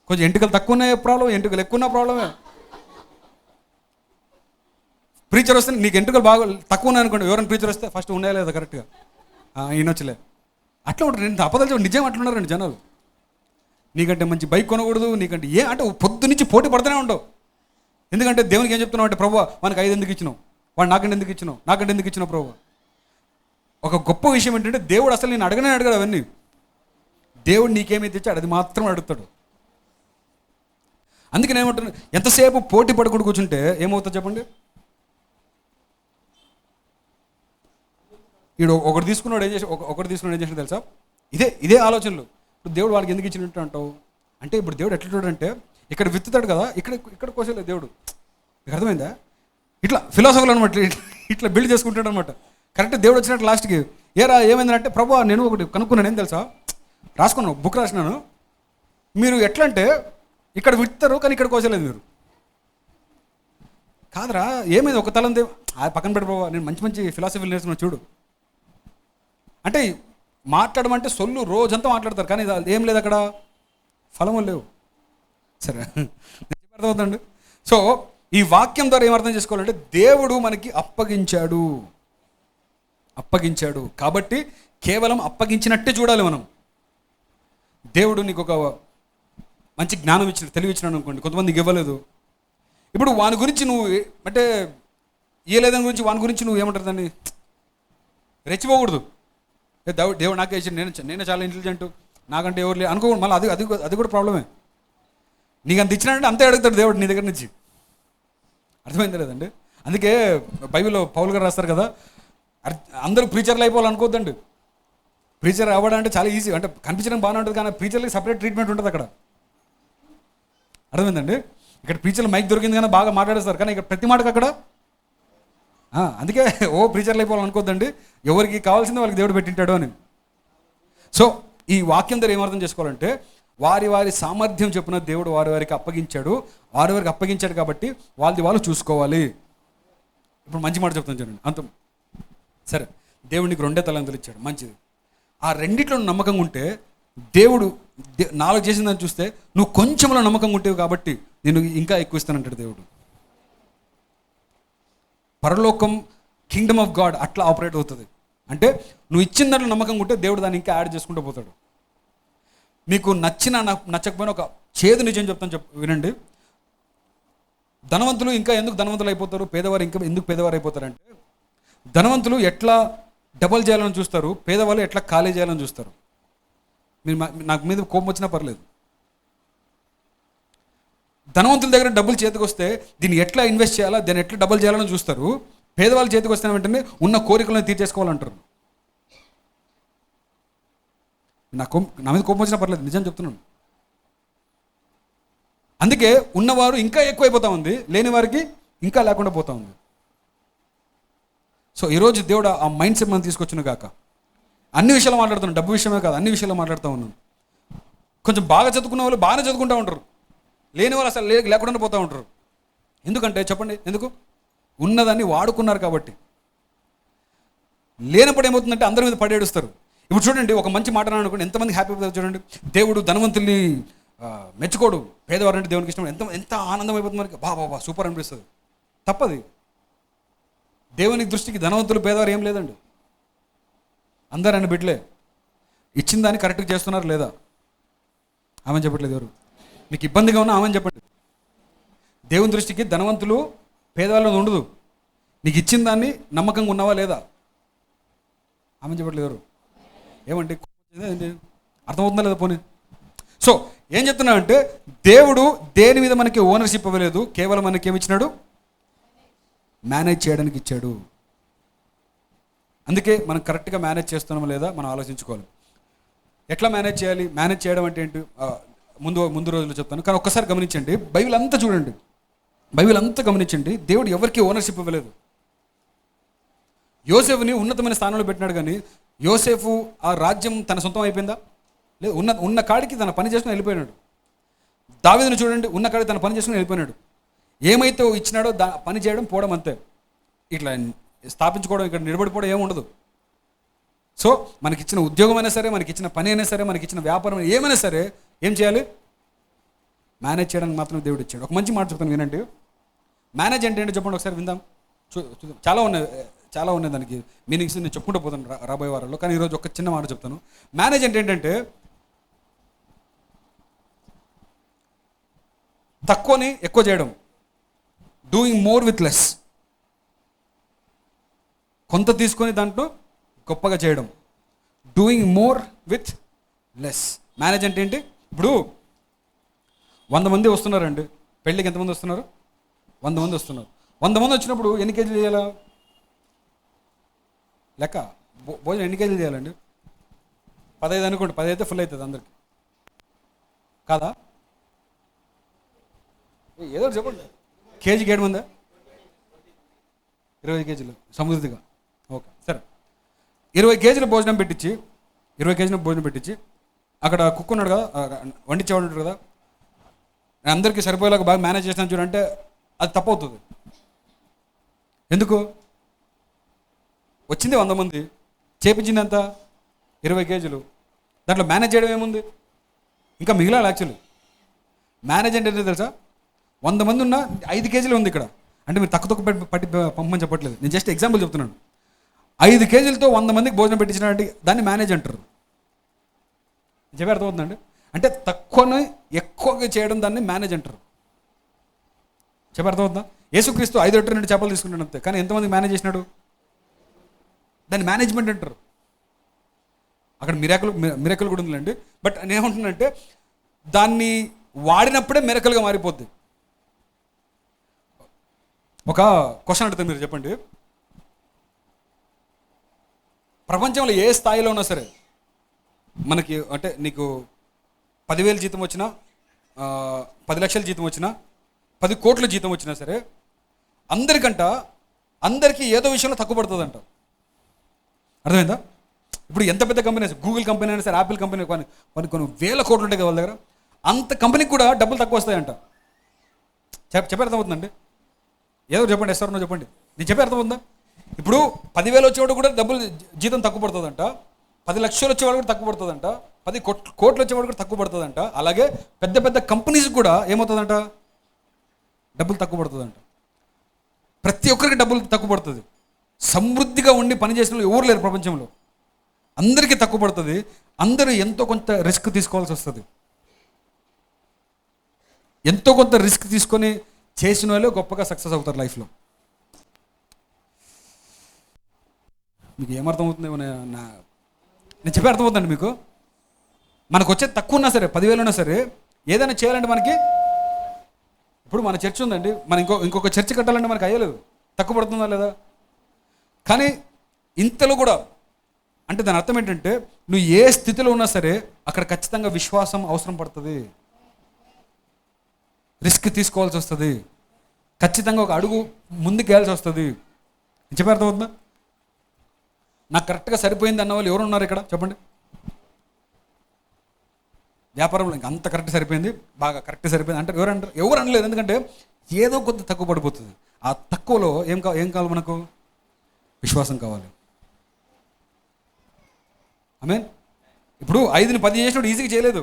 కొంచెం ఎంటుకలు తక్కువ ఉన్నాయి ప్రాబ్లం, ఎంటుకలు ఎక్కువ ఉన్న ప్రాబ్లమే. ప్రీచర్ వస్తే నీకు ఎంటుకలు బాగా తక్కువ ఉన్నాయి అనుకోండి, ఎవరైనా ప్రీచర్ వస్తే ఫస్ట్ ఉన్నాయా లేదా కరెక్ట్గా, ఈయనొచ్చలే అట్లా ఉంటుంది. నేను అబద్ధాలు నిజం అట్లున్నారండి జనాలు. నీకంటే మంచి బైక్ కొనకూడదు, నీకంటే అంటే పొద్దు నుంచి పోటీ పడుతూనే ఉండవు. ఎందుకంటే దేవునికి ఏం చెప్తున్నావు అంటే, ప్రభు మనకు 5 ఎందుకు ఇచ్చినావు, వాడు నాకంటే ఎందుకు ఇచ్చినావు ప్రభు. ఒక గొప్ప విషయం ఏంటంటే, దేవుడు అసలు నేను అడగడు అవన్నీ. దేవుడు నీకేమైతే ఇచ్చాడు అది మాత్రం అడుగుతాడు. అందుకని ఏమంటున్నా, ఎంతసేపు పోటీ పడకుండా కూర్చుంటే ఏమవుతుంది చెప్పండి. వీడు ఒకటి తీసుకున్నాడు ఏం చేసాడు తెలుసా, ఇదే ఆలోచనలు. ఇప్పుడు దేవుడు వాడికి ఎందుకు ఇచ్చినట్టు అంటావు అంటే, ఇప్పుడు దేవుడు ఎట్లా చూడంటే, ఇక్కడ విత్తుతాడు కదా, ఇక్కడ కోసలేదు దేవుడు. మీకు అర్థమైందా? ఇట్లా ఫిలాసఫీలు అనమాట, ఇట్లా బిల్డ్ చేసుకుంటాడు అనమాట. కరెక్ట్ దేవుడు వచ్చినట్టు లాస్ట్కి ఏమైందంటే, ప్రభు నేను ఒకటి కనుక్కున్నాను, ఏం తెలుసా, రాసుకున్నాను, బుక్ రాసినాను. మీరు ఎట్లా అంటే ఇక్కడ విత్తారు కానీ ఇక్కడ కోసలేదు మీరు. కాదురా ఏమైంది, ఒక తలందే పక్కన పెట్టి ప్రభు, నేను మంచి ఫిలాసఫీలు నేర్చుకున్నాను చూడు అంటే. మాట్లాడమంటే సొల్లు రోజంతా మాట్లాడతారు, కానీ ఏం లేదు అక్కడ, ఫలము లేవు. సరే అర్థమవుతుందండి. సో ఈ వాక్యం ద్వారా ఏమర్థం చేసుకోవాలంటే, దేవుడు మనకి అప్పగించాడు కాబట్టి కేవలం అప్పగించినట్టే చూడాలి మనం. దేవుడు నీకు ఒక మంచి జ్ఞానం ఇచ్చిన తెలివి ఇచ్చినాడు అనుకోండి, కొంతమందికి ఇవ్వలేదు. ఇప్పుడు వాని గురించి నువ్వు అంటే ఏ లేదని గురించి వాని గురించి నువ్వు ఏమంటారు దాన్ని రెచ్చిపోకూడదు. దేవుడు నాకే ఇచ్చి నేనే చాలా ఇంటెలిజెంట్, నాకంటే ఎవరు లేదు అనుకోకూడదు. మళ్ళీ అది కూడా ప్రాబ్లమే. నీకు అంత ఇచ్చినాడంటే అంతే అడుగుతాడు దేవుడు నీ దగ్గర నుంచి. అర్థమైంది లేదండి? అందుకే బైబిల్లో పౌలు గారు రాస్తారు కదా, అందరూ ప్రీచర్లు అయిపోవాలనుకోవద్దండి. ప్రీచర్ అవ్వడానికి చాలా ఈజీ, అంటే కనిపించడం బాగానే ఉంటుంది, కానీ ప్రీచర్లకి సపరేట్ ట్రీట్మెంట్ ఉంటుంది అక్కడ. అర్థమైందండి? ఇక్కడ ప్రీచర్లు మైక్ దొరికింది కానీ బాగా మాట్లాడేస్తారు, కానీ ఇక్కడ ప్రతి మాటకు అక్కడ అందుకే ప్రీచర్లు అయిపోవాలనుకోవద్దండి. ఎవరికి కావాల్సిందే వాళ్ళకి దేవుడు పెట్టింటాడు అని. సో ఈ వాక్యం ద్వారా ఏమర్థం చేసుకోవాలంటే, వారి వారి సామర్థ్యం చొప్పున దేవుడు వారికి అప్పగించాడు కాబట్టి వాళ్ళు చూసుకోవాలి. ఇప్పుడు మంచి మాట చెప్తాను చూడండి, అంతం సరే. దేవుడికి 2 తలాంతులు ఇచ్చాడు, మంచిది. ఆ రెండిట్లో నమ్మకంగా ఉంటే దేవుడు 4 చేసిందని చూస్తే నువ్వు కొంచెంలో నమ్మకంగా ఉంటావు కాబట్టి నేను ఇంకా ఎక్కువ ఇస్తానంటాడు దేవుడు. పరలోకం కింగ్డమ్ ఆఫ్ గాడ్ అట్లా ఆపరేట్ అవుతుంది. అంటే నువ్వు ఇచ్చిన దాంట్లో నమ్మకంగా ఉంటే దేవుడు దాన్ని ఇంకా యాడ్ చేసుకుంటూ పోతాడు. మీకు నచ్చకపోయినా ఒక చేదు నిజం చెప్తాను, వినండి. ధనవంతులు ఇంకా ఎందుకు ధనవంతులు అయిపోతారు, పేదవారు ఇంకా ఎందుకు పేదవారు అయిపోతారంటే, ధనవంతులు ఎట్లా డబల్ చేయాలని చూస్తారు, పేదవాళ్ళు ఎట్లా ఖాళీ చేయాలని చూస్తారు. మీరు నాకు మీద కోపం వచ్చినా పర్లేదు. ధనవంతుల దగ్గర డబ్బులు చేతికి వస్తే దీన్ని ఎట్లా ఇన్వెస్ట్ చేయాలా, దీన్ని ఎట్లా డబుల్ చేయాలని చూస్తారు. పేదవాళ్ళ చేతికి వస్తే వెంటనే ఉన్న కోరికలను తీర్చేసుకోవాలంటారు. నా మీద కోపం వచ్చినా పర్లేదు, నిజం చెప్తున్నాను. అందుకే ఉన్నవారు ఇంకా ఎక్కువైపోతా ఉంది, లేని వారికి ఇంకా లేకుండా పోతా ఉంది. సో ఈరోజు దేవుడు ఆ మైండ్ సెట్ మనం తీసుకొచ్చిన కాక అన్ని విషయాలు మాట్లాడుతున్నాను, డబ్బు విషయమే కాదు, అన్ని విషయాలు మాట్లాడుతూ ఉన్నాను. కొంచెం బాగా చదువుకున్న వాళ్ళు బాగానే చదువుకుంటూ ఉంటారు, లేని వాళ్ళు అసలు లేకుండా పోతూ ఉంటారు. ఎందుకంటే చెప్పండి, ఎందుకు? ఉన్నదాన్ని వాడుకున్నారు కాబట్టి. లేనప్పుడు ఏమవుతుందంటే అందరి మీద పడేడుస్తారు. ఇప్పుడు చూడండి, ఒక మంచి మాట అనుకోండి, ఎంతమంది హ్యాపీ అవుతారు చూడండి. దేవుడు ధనవంతుల్ని మెచ్చుకోడు, పేదవారు అంటే దేవునికి ఇష్టం. ఎంత ఆనందం అయిపోతుంది మనకి, బాబా సూపర్ అనిపిస్తుంది. తప్పది. దేవునికి దృష్టికి ధనవంతులు పేదవారు ఏం లేదండి, అందరూ ఆయన బిడ్డలే. ఇచ్చిన దాన్ని కరెక్ట్గా చేస్తున్నారు లేదా? ఆమెను చెప్పట్లేదు ఎవరు. మీకు ఇబ్బందిగా ఉన్నా ఆమెను చెప్పండి. దేవుని దృష్టికి ధనవంతులు పేదవాళ్ళని ఉండదు. నీకు ఇచ్చిన దాన్ని నమ్మకంగా ఉన్నావా లేదా? ఆమెను చెప్పట్లేదు ఎవరు. ఏమంటే అర్థమవుతుందా లేదా? పోనీ. సో ఏం చెప్తున్నా అంటే, దేవుడు దేని మీద మనకి ఓనర్షిప్ ఇవ్వలేదు, కేవలం మనకి ఏమిచ్చినాడు? మేనేజ్ చేయడానికి ఇచ్చాడు. అందుకే మనం కరెక్ట్గా మేనేజ్ చేస్తున్నామా లేదా మనం ఆలోచించుకోవాలి. ఎట్లా మేనేజ్ చేయాలి? మేనేజ్ చేయడం అంటే ఏంటి ముందు రోజుల్లో చెప్తాను, కానీ ఒక్కసారి గమనించండి. బైబిల్ అంతా చూడండి, బైబిల్ అంతా గమనించండి. దేవుడు ఎవరికి ఓనర్షిప్ ఇవ్వలేదు. యోసేఫుని ఉన్నతమైన స్థానంలో పెట్టినాడు, కానీ యోసేఫు ఆ రాజ్యం తన సొంతం అయిపోయిందా? లేదు. ఉన్న కాడికి తన పని చేసుకుని వెళ్ళిపోయినాడు. దావీదుని చూడండి, ఉన్న కాడికి తన పని చేసుకుని వెళ్ళిపోయినాడు. ఏమైతే ఇచ్చినాడో పని చేయడం, పోవడం, అంతే. ఇట్లా స్థాపించుకోవడం, ఇక్కడ నిలబడిపోవడం ఏమి ఉండదు. సో మనకిచ్చిన ఉద్యోగం అయినా సరే, మనకిచ్చిన పని అయినా సరే, మనకిచ్చిన వ్యాపారం ఏమైనా సరే ఏం చేయాలి? మేనేజ్ చేయడానికి మాత్రం దేవుడు ఇచ్చాడు. ఒక మంచి మాట చెప్తాను వినండి. మేనేజ్ అంటే ఏంటో చెప్పండి ఒకసారి విందాం. చాలా ఉన్నాయి దానికి మీనింగ్స్, నేను చెప్పుకుంటూ పోతాను రాబోయే వారాల్లో. కానీ ఈరోజు ఒక చిన్న మాట చెప్తాను. మేనేజ్ అంటే ఏంటంటే తక్కువని ఎక్కువ చేయడం, డూయింగ్ మోర్ విత్ లెస్. కొంత తీసుకొని దాంట్లో గొప్పగా చేయడం, doing more with less. Manage అంటే ఏంటి? ఇప్పుడు 100 మంది వస్తున్నారండి పెళ్ళికి. ఎంతమంది వస్తున్నారు? 100 మంది వస్తున్నారు. 100 మంది వచ్చినప్పుడు ఎన్ని కేజీలు చేయాలా? లెక్క. భోజనం ఎన్ని కేజీలు చేయాలండి? 15 అనుకోండి. 10 అయితే ఫుల్ అవుతుంది అందరికి, కాదా? ఏదో చెప్పండి. కేజీకి 7 మందా? 20 కేజీలు సమృద్ధిగా. ఓకే సరే. 20 కేజీల భోజనం పెట్టించి అక్కడ కుక్ ఉన్నాడు కదా, వండించేవాడు ఉంటాడు కదా, నేను అందరికీ సరిపోయేలాగా బాగా మేనేజ్ చేస్తాను చూడంటే అది తప్పవుతుంది. ఎందుకు? వచ్చింది 100 మంది, చేపించింది ఎంత? 20 కేజీలు. దాంట్లో మేనేజ్ చేయడం ఏముంది? ఇంకా మిగిలాలి. యాక్చువల్లీ మేనేజ్ అంటే ఏంటో తెలుసా? 100 మంది ఉన్న 5 కేజీలు ఉంది ఇక్కడ. అంటే మీరు తక్కువ పట్టి పంపమని చెప్పట్లేదు, నేను జస్ట్ ఎగ్జాంపుల్ చెప్తున్నాను. 5 కేజీలతో 100 మందికి భోజనం పెట్టించినట్టు దాన్ని మేనేజ్ అంటారు. చెప్పి అర్థమవుతుందండి. అంటే తక్కువని ఎక్కువగా చేయడం దాన్ని మేనేజ్ అంటారు. అర్థమవుతుందా? యేసుక్రీస్తు 5 రొట్టెలు 2 చేపలు తీసుకుంటాడు అంతే, కానీ ఎంతమంది మేనేజ్ చేసినాడు? దాన్ని మేనేజ్మెంట్ అంటారు. అక్కడ మిరకల్ కూడా ఉందిలేండి. బట్ నేనేమంటున్నానంటే దాన్ని వాడినప్పుడే మిరకల్గా మారిపోద్ది. ఒక క్వశ్చన్ అడుగుతా, మీరు చెప్పండి. ప్రపంచంలో ఏ స్థాయిలో ఉన్నా సరే, మనకి అంటే నీకు 10,000 జీతం వచ్చినా, 10 లక్షల జీతం వచ్చినా, 10 కోట్ల జీతం వచ్చినా సరే, అందరికీ ఏదో విషయంలో తక్కువ పడుతుందంట. అర్థమైందా? ఇప్పుడు ఎంత పెద్ద కంపెనీ, గూగుల్ కంపెనీ అయినా సరే, యాపిల్ కంపెనీ, కొన్ని వేల కోట్లు ఉంటాయి కదా వాళ్ళ దగ్గర, అంత కంపెనీకి కూడా డబ్బులు తక్కువ వస్తాయంట. అర్థమవుతుందండి? ఏదో చెప్పండి, ఎస్ నో చెప్పండి. నేను అర్థమవుతుందా? ఇప్పుడు 10,000 వచ్చేవాడు కూడా జీతం తక్కువ పడుతుందంట, 10 లక్షలు వచ్చేవాడు కూడా తక్కువ పడుతుందంట, 10 కోట్లు వచ్చేవాడు కూడా తక్కువ పడుతుందంట. అలాగే పెద్ద పెద్ద కంపెనీస్ కూడా ఏమవుతుందంట, డబ్బులు తక్కువ పడుతుందంట. ప్రతి ఒక్కరికి డబ్బులు తక్కువ పడుతుంది. సమృద్ధిగా ఉండి పనిచేసిన వాళ్ళు ఎవరు లేరు ప్రపంచంలో. అందరికీ తక్కువ పడుతుంది. అందరూ ఎంతో కొంత రిస్క్ తీసుకోవాల్సి వస్తుంది. ఎంతో కొంత రిస్క్ తీసుకొని చేసిన వాళ్ళే గొప్పగా సక్సెస్ అవుతారు లైఫ్లో. మీకు ఏమర్థమవుతుందేమో నేను చెప్పే అర్థమవుతుందండి మీకు? మనకు వచ్చేది తక్కువ ఉన్నా సరే, 10,000 ఉన్నా సరే, ఏదైనా చేయాలంటే మనకి, ఇప్పుడు మన చర్చ్ ఉందండి, మనం ఇంకొక చర్చ్ కట్టాలంటే మనకు అయ్యలేదు, తక్కువ పడుతుందా లేదా? కానీ ఇంతలో కూడా, అంటే దాని అర్థం ఏంటంటే, నువ్వు ఏ స్థితిలో ఉన్నా సరే అక్కడ ఖచ్చితంగా విశ్వాసం అవసరం పడుతుంది. రిస్క్ తీసుకోవాల్సి వస్తుంది. ఖచ్చితంగా ఒక అడుగు ముందుకు వెళ్ళాల్సి వస్తుంది. చెప్పే అర్థమవుతుందా? నాకు కరెక్ట్గా సరిపోయింది అన్న వాళ్ళు ఎవరు ఉన్నారు ఇక్కడ చెప్పండి? వ్యాపారంలో ఇంకా అంత కరెక్ట్ సరిపోయింది, బాగా కరెక్ట్ సరిపోయింది అంటే ఎవరు అనలేదు. ఎందుకంటే ఏదో కొద్ది తక్కువ పడిపోతుంది. ఆ తక్కువలో ఏం కావాలి మనకు? విశ్వాసం కావాలి. ఆమేన్. ఇప్పుడు 5ని 10 చేసినాడు ఈజీగా చేయలేదు.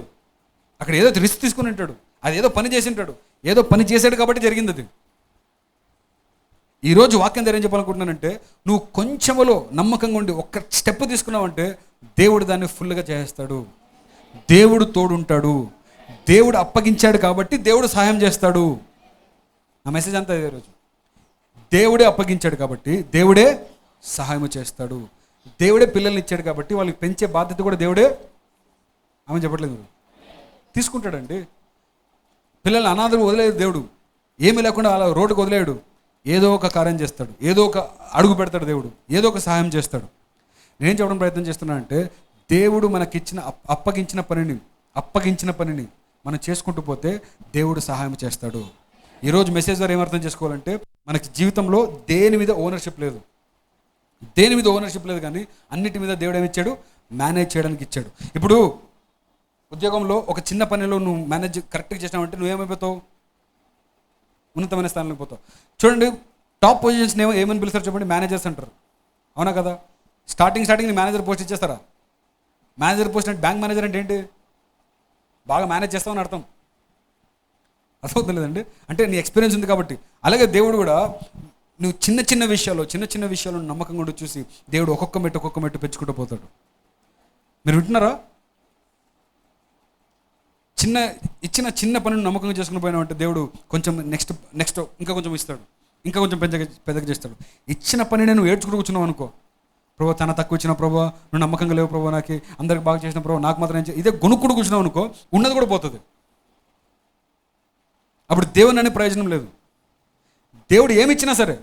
అక్కడ ఏదో రిస్క్ తీసుకుని ఉంటాడు, అది ఏదో పని చేసి ఉంటాడు, ఏదో పని చేశాడు కాబట్టి జరిగింది అది. ఈరోజు వాక్యం ధైర్యం చెప్పాలనుకుంటున్నానంటే, నువ్వు కొంచెములో నమ్మకంగా ఉండి ఒక్క స్టెప్ తీసుకున్నావంటే దేవుడు దాన్ని ఫుల్గా చేస్తాడు. దేవుడు తోడుంటాడు. దేవుడు అప్పగించాడు కాబట్టి దేవుడు సహాయం చేస్తాడు. నా మెసేజ్ అంతా ఈరోజు దేవుడే అప్పగించాడు కాబట్టి దేవుడే సహాయం చేస్తాడు. దేవుడే పిల్లల్ని ఇచ్చాడు కాబట్టి వాళ్ళకి పెంచే బాధ్యత కూడా దేవుడే, ఆమె చెప్పట్లేదు మీరు, తీసుకుంటాడండి. పిల్లల్ని అనాథలు వదిలేదు దేవుడు. ఏమీ లేకుండా అలా రోడ్డుకు వదిలేడు. ఏదో ఒక కార్యం చేస్తాడు, ఏదో ఒక అడుగు పెడతాడు దేవుడు, ఏదో ఒక సహాయం చేస్తాడు. నేనేం చెప్పడం ప్రయత్నం చేస్తున్నానంటే, దేవుడు మనకిచ్చిన అప్పగించిన పనిని మనం చేసుకుంటూ పోతే దేవుడు సహాయం చేస్తాడు. ఈరోజు మెసేజ్ ద్వారా ఏమర్థం చేసుకోవాలంటే, మనకి జీవితంలో దేని మీద ఓనర్షిప్ లేదు, కానీ అన్నిటి మీద దేవుడు ఏమిచ్చాడు? మేనేజ్ చేయడానికి ఇచ్చాడు. ఇప్పుడు ఉద్యోగంలో ఒక చిన్న పనిలో నువ్వు మేనేజ్ కరెక్ట్గా చేసినావంటే నువ్వేమైపోతావు? ఉన్నతమైన స్థానంలోకి పోతావు. చూడండి, టాప్ పొజిషన్స్ ఏమని పిలుస్తారు చెప్పండి? మేనేజర్స్ అంటారు. అవునా కదా? స్టార్టింగ్ మేనేజర్ పోస్ట్ ఇచ్చేస్తారా? మేనేజర్ పోస్ట్ అంటే, బ్యాంక్ మేనేజర్ అంటే ఏంటి? బాగా మేనేజ్ చేస్తామని అర్థం. అర్థమవుతుంది లేదండి? అంటే నీ ఎక్స్పీరియన్స్ ఉంది కాబట్టి. అలాగే దేవుడు కూడా నువ్వు చిన్న చిన్న విషయాలు నమ్మకంగా ఉండి చూసి దేవుడు ఒక్కొక్క మెట్టు పెంచుకుంటూ పోతాడు. మీరు వింటున్నారా? చిన్న పనిని నమ్మకంగా చేసుకుని పోయినామంటే దేవుడు కొంచెం నెక్స్ట్ ఇంకా కొంచెం ఇస్తాడు, ఇంకా కొంచెం పెద్దగా చేస్తాడు. ఇచ్చిన పని నువ్వు ఏడ్చుకుంటూ కూర్చున్నావు అనుకో, ప్రభు తన తక్కువ ఇచ్చిన ప్రభు, నువ్వు నమ్మకంగా లేవు ప్రభు, నాకు అందరికి బాగా చేసిన ప్రభు, నాకు మాత్రం ఇదే గొనుక్కుడు కూర్చున్నావు అనుకో, ఉన్నది కూడా పోతుంది. అప్పుడు దేవుని అనే ప్రయోజనం లేదు. దేవుడు ఏమిచ్చినా సరే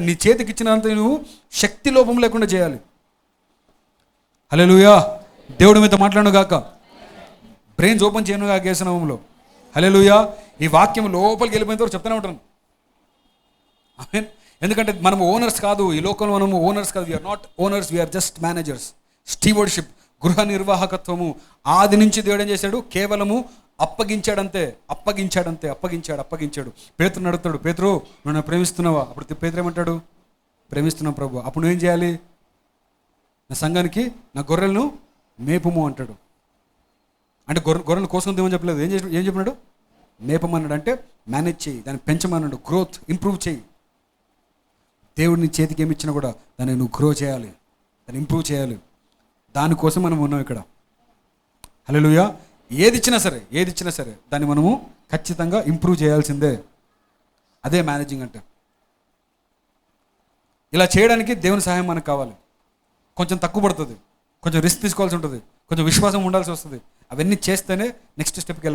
నీ చేతికి ఇచ్చినంత నువ్వు శక్తి లోపం లేకుండా చేయాలి. హల్లెలూయా. దేవుడు మీతో మాట్లాడను గాక, బ్రెయిన్స్ ఓపెన్ చేయను గాక యేసునామములో. హల్లెలూయా. ఈ వాక్యం లోపలికి వెళ్ళిపోయిన వరకు చెప్తూనే ఉంటాను. ఆమేన్. ఎందుకంటే మనము ఓనర్స్ కాదు, ఈ లోకంలో మనము ఓనర్స్ కాదు. We are not owners, we are just managers. Stewardship, గృహ నిర్వాహకత్వము ఆది నుంచి దేవుడు ఏం చేశాడు? కేవలము అప్పగించాడు. పేతురుని అడుగుతాడు, పేతురు నువ్వు నన్ను ప్రేమిస్తున్నావా? అప్పుడు పేతురు ఏమంటాడు? ప్రేమిస్తున్నాం ప్రభు. అప్పుడు నువ్వేం చేయాలి? నా సంఘానికి నా గొర్రెలను మేపుము అంటాడు. అంటే గొర్రెలు కోసం ఏమని చెప్పలేదు, ఏం చెప్పినాడు? మేపమన్నాడు. అంటే మేనేజ్ చేయి, దాన్ని పెంచమన్నాడు, గ్రోత్ ఇంప్రూవ్ చేయి. దేవుడిని చేతికి ఏమి ఇచ్చినా కూడా దాన్ని నువ్వు గ్రో చేయాలి, దాన్ని ఇంప్రూవ్ చేయాలి. దానికోసం మనం ఉన్నాం ఇక్కడ. హల్లెలూయా. ఏది ఇచ్చినా సరే దాన్ని మనము ఖచ్చితంగా ఇంప్రూవ్ చేయాల్సిందే. అదే మేనేజింగ్ అంటే. ఇలా చేయడానికి దేవుని సహాయం మనకు కావాలి. కొంచెం తక్కువ పడుతుంది, కొంచెం రిస్క్ తీసుకోవాల్సి ఉంటుంది, కొంచెం విశ్వాసం ఉండాల్సి వస్తుంది. అవన్నీ చేస్తేనే నెక్స్ట్ స్టెప్కి